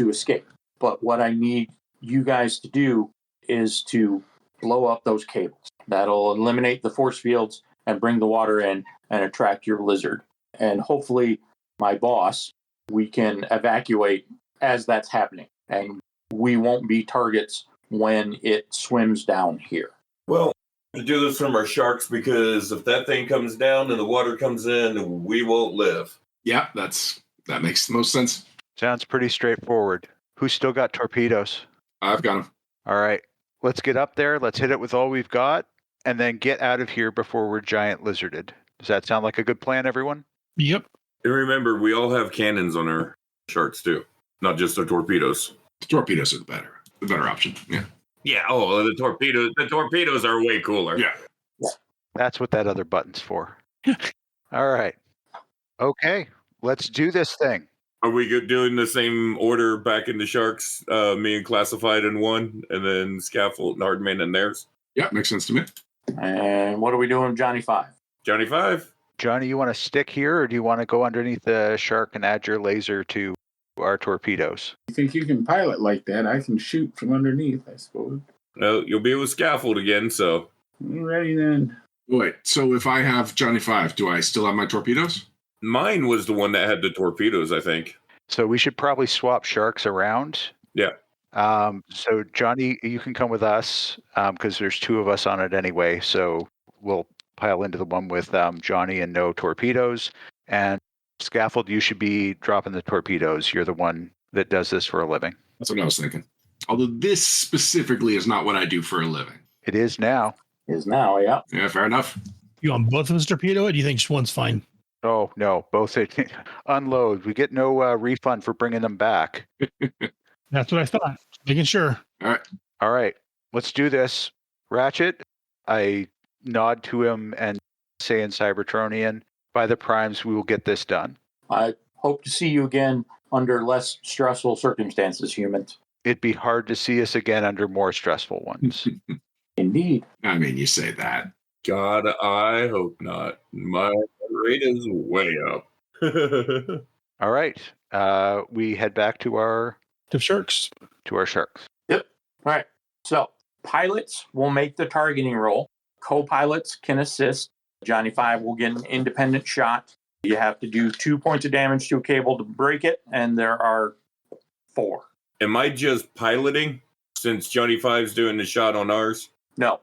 escape. But what I need you guys to do is to blow up those cables. That'll eliminate the force fields and bring the water in and attract your lizard. And hopefully, my boss, we can evacuate as that's happening. And we won't be targets when it swims down here. Well, to do this from our sharks, because if that thing comes down and the water comes in, we won't live. Yeah, that makes the most sense. Sounds pretty straightforward. Who's still got torpedoes? I've got them. All right. Let's get up there. Let's hit it with all we've got, and then get out of here before we're giant lizarded. Does that sound like a good plan, everyone? Yep. And remember, we all have cannons on our sharks too, not just the torpedoes. The torpedoes are the better option. Yeah. Yeah. Oh, the torpedoes are way cooler. Yeah. That's what that other button's for. All right. Okay. Let's do this thing. Are we doing the same order back in the sharks? Me and classified in one, and then scaffold and hardman in theirs. Yeah, makes sense to me. And what are we doing, Johnny 5? Johnny 5. Johnny, you want to stick here, or do you want to go underneath the shark and add your laser to our torpedoes? You think you can pilot like that? I can shoot from underneath, I suppose. No, you'll be with scaffold again. So Alrighty then. Wait, so if I have Johnny 5, do I still have my torpedoes? mine was the one that had the torpedoes, I think. So we should probably swap sharks around. Yeah. So Johnny, you can come with us because there's two of us on it anyway. So we'll pile into the one with Johnny and no torpedoes. And Scaffold, you should be dropping the torpedoes. You're the one that does this for a living. That's what I was thinking. Although this specifically is not what I do for a living. It is now. Is now, yeah. Yeah, fair enough. You want both of us torpedo it? Or do you think just one's fine? Oh, no, both unload. We get no refund for bringing them back. That's what I thought. Making sure. All right, let's do this. Ratchet, I nod to him and say in Cybertronian, by the primes, we will get this done. I hope to see you again under less stressful circumstances, humans. It'd be hard to see us again under more stressful ones. Indeed. I mean, you say that. God, I hope not. My rate is way up. All right, we head back to our Sharks. sharks. Yep. All right. So pilots will make the targeting roll. Co-pilots can assist. Johnny 5 will get an independent shot. You have to do 2 points of damage to a cable to break it, and there are 4. Am I just piloting since Johnny 5's doing the shot on ours? No.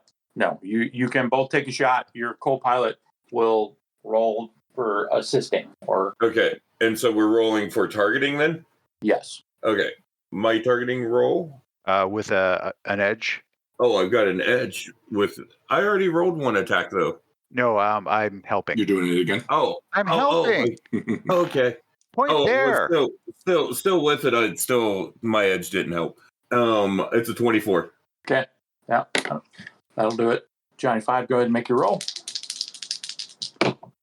You can both take a shot. Your co-pilot will roll for assisting. Or Okay. And so we're rolling for targeting then? yes. Okay. My targeting roll? With an edge. Oh, I've got an edge with... I already rolled one attack, though. No, I'm helping. You're doing it again? Oh. I'm helping. Okay. Point there. Still with it. My edge didn't help. It's a 24. Okay. Yeah. That'll do it. Johnny 5, go ahead and make your roll.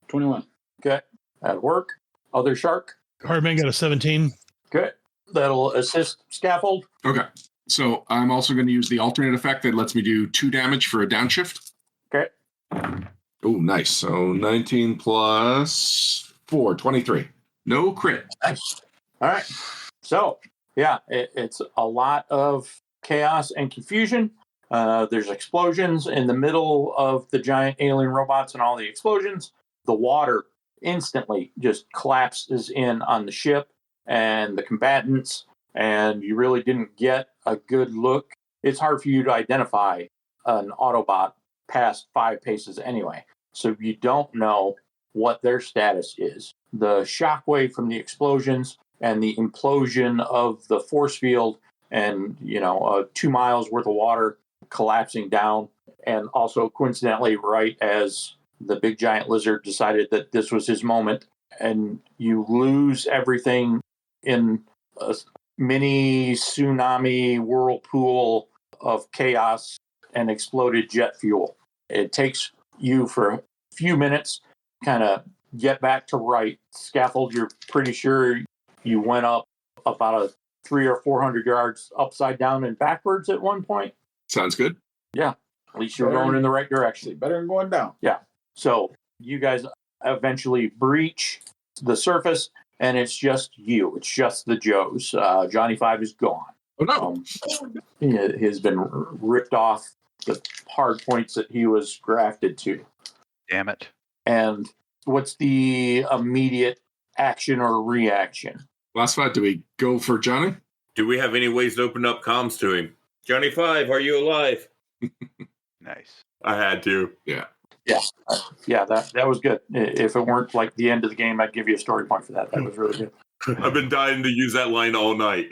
21. Okay. That'll work. Other shark. Hardman got a 17. Okay. That'll assist Scaffold. Okay. So I'm also going to use the alternate effect that lets me do 2 damage for a downshift. Okay. Oh, nice. So 19 plus 4, 23. No crit. Nice. All right. So, yeah, it's a lot of chaos and confusion. There's explosions in the middle of the giant alien robots and all the explosions. The water instantly just collapses in on the ship and the combatants, and you really didn't get a good look. It's hard for you to identify an Autobot past 5 paces anyway, so you don't know what their status is. The shockwave from the explosions and the implosion of the force field and, 2 miles worth of water collapsing down, and also coincidentally right as the big giant lizard decided that this was his moment, and you lose everything in a mini tsunami whirlpool of chaos and exploded jet fuel. It takes you for a few minutes kind of get back to right. Scaffold, you're pretty sure you went up about a 300 or 400 yards upside down and backwards at one point. Sounds good. Yeah, at least you're going in the right direction. Better than going down. Yeah. So you guys eventually breach the surface, and it's just you. It's just the Joes. Johnny 5 is gone. Oh, no. He has been ripped off the hard points that he was grafted to. Damn it. And what's the immediate action or reaction? Last fight, do we go for Johnny? Do we have any ways to open up comms to him? Johnny 5, are you alive? Nice. I had to. Yeah. Yeah, that was good. If it weren't like the end of the game, I'd give you a story point for that. That was really good. I've been dying to use that line all night.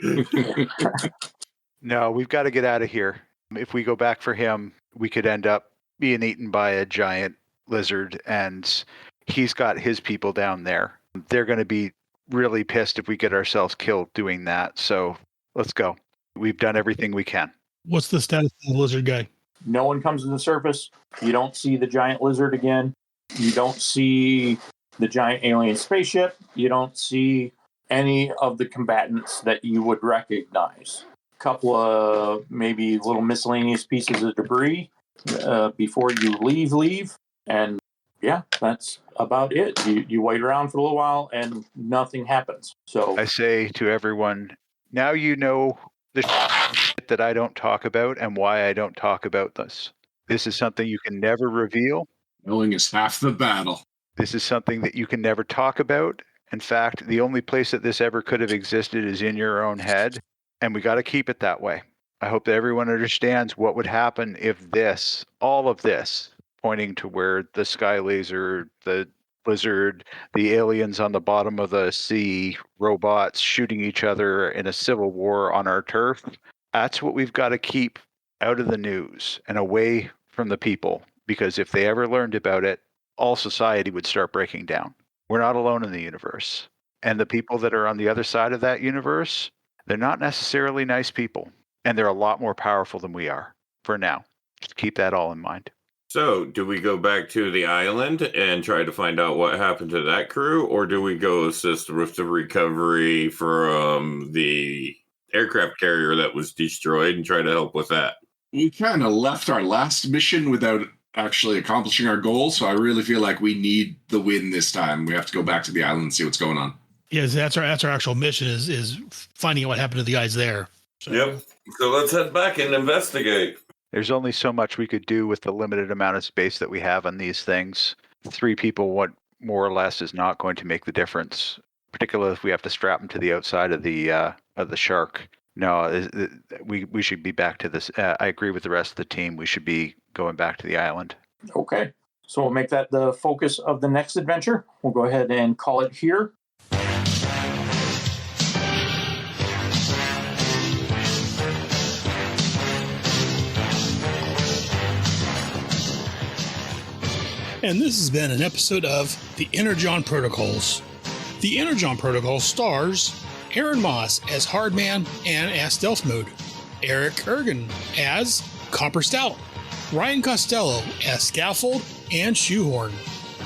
No, we've got to get out of here. If we go back for him, we could end up being eaten by a giant lizard, and he's got his people down there. They're going to be really pissed if we get ourselves killed doing that. So let's go. We've done everything we can. What's the status of the lizard guy? No one comes to the surface. You don't see the giant lizard again. You don't see the giant alien spaceship. You don't see any of the combatants that you would recognize. A couple of maybe little miscellaneous pieces of debris before you leave. And yeah, that's about it. You wait around for a little while and nothing happens. So I say to everyone, now you know the shit that I don't talk about and why I don't talk about this. This is something you can never reveal. Knowing is half the battle. This is something that you can never talk about. In fact, the only place that this ever could have existed is in your own head, and we got to keep it that way. I hope that everyone understands what would happen if this, all of this, pointing to where the sky laser, the lizard, the aliens on the bottom of the sea, robots shooting each other in a civil war on our turf, that's what we've got to keep out of the news and away from the people, because if they ever learned about it, all society would start breaking down. We're not alone in the universe. And the people that are on the other side of that universe, they're not necessarily nice people. And they're a lot more powerful than we are for now. Just keep that all in mind. So, do we go back to the island and try to find out what happened to that crew, or do we go assist with the recovery from the aircraft carrier that was destroyed and try to help with that? We kind of left our last mission without actually accomplishing our goal, so I really feel like we need the win this time. We have to go back to the island and see what's going on. Yes, that's our actual mission is finding out what happened to the guys there. So. Yep. So let's head back and investigate. There's only so much we could do with the limited amount of space that we have on these things. 3 people, what more or less, is not going to make the difference, particularly if we have to strap them to the outside of the shark. No, we should be back to this. I agree with the rest of the team. We should be going back to the island. Okay. So we'll make that the focus of the next adventure. We'll go ahead and call it here. And this has been an episode of the Energon Protocols. The Energon Protocol stars Aaron Moss as Hardman and as Stealth Mode, Eric Ergen as Copper Stout, Ryan Costello as Scaffold and Shoehorn,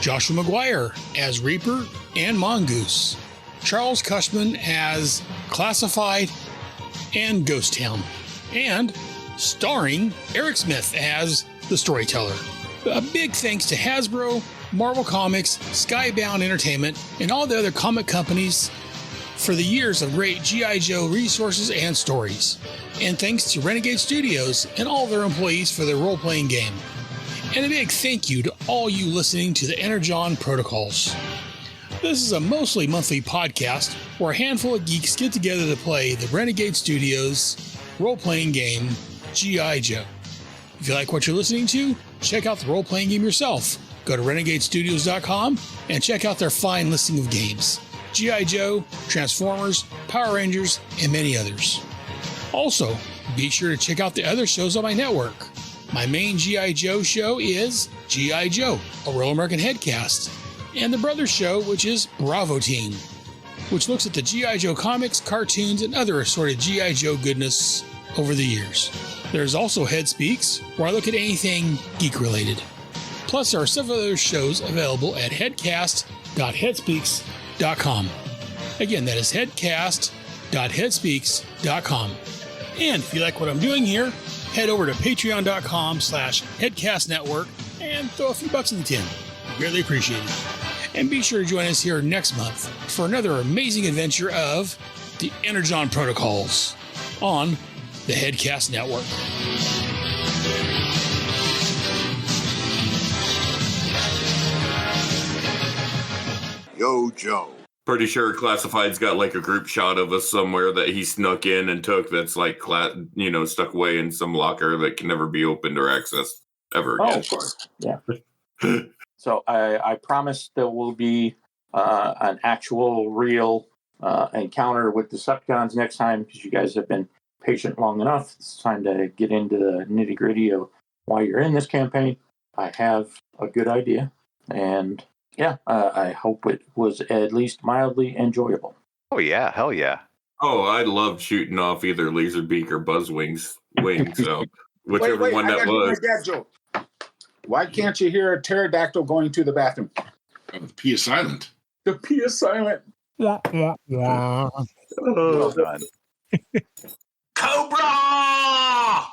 Joshua McGuire as Reaper and Mongoose, Charles Cushman as Classified and Ghost Town, and starring Eric Smith as the Storyteller. A big thanks to Hasbro, Marvel Comics, Skybound Entertainment, and all the other comic companies for the years of great G.I. Joe resources and stories. And thanks to Renegade Studios and all their employees for their role-playing game. And a big thank you to all you listening to the Energon Protocols. This is a mostly monthly podcast where a handful of geeks get together to play the Renegade Studios role-playing game, G.I. Joe. If you like what you're listening to, check out the role-playing game yourself. Go to renegadestudios.com and check out their fine listing of games. G.I. Joe, Transformers, Power Rangers, and many others. Also, be sure to check out the other shows on my network. My main G.I. Joe show is G.I. Joe, a Real American Headcast, and the brother show, which is Bravo Team, which looks at the G.I. Joe comics, cartoons, and other assorted G.I. Joe goodness over the years. There's also Head Speaks, where I look at anything geek-related. Plus, there are several other shows available at headcast.headspeaks.com. Again, that is headcast.headspeaks.com. And if you like what I'm doing here, head over to patreon.com/headcastnetwork and throw a few bucks in the tin. Greatly appreciated. And be sure to join us here next month for another amazing adventure of the Energon Protocols on the Headcast Network. Yo, Joe. Pretty sure Classified's got like a group shot of us somewhere that he snuck in and took that's like, stuck away in some locker that can never be opened or accessed ever again. Oh, of course. Yeah. So I promise there will be an actual, real encounter with Decepticons next time, because you guys have been patient long enough. It's time to get into the nitty-gritty of why you're in this campaign. I have a good idea, and I hope it was at least mildly enjoyable. Oh, yeah. Hell yeah. Oh, I loved shooting off either Laserbeak or Buzzwings wings. So whichever one that was. Why can't you hear a pterodactyl going to the bathroom? Oh, the P is silent. The P is silent. Well done. Cobra!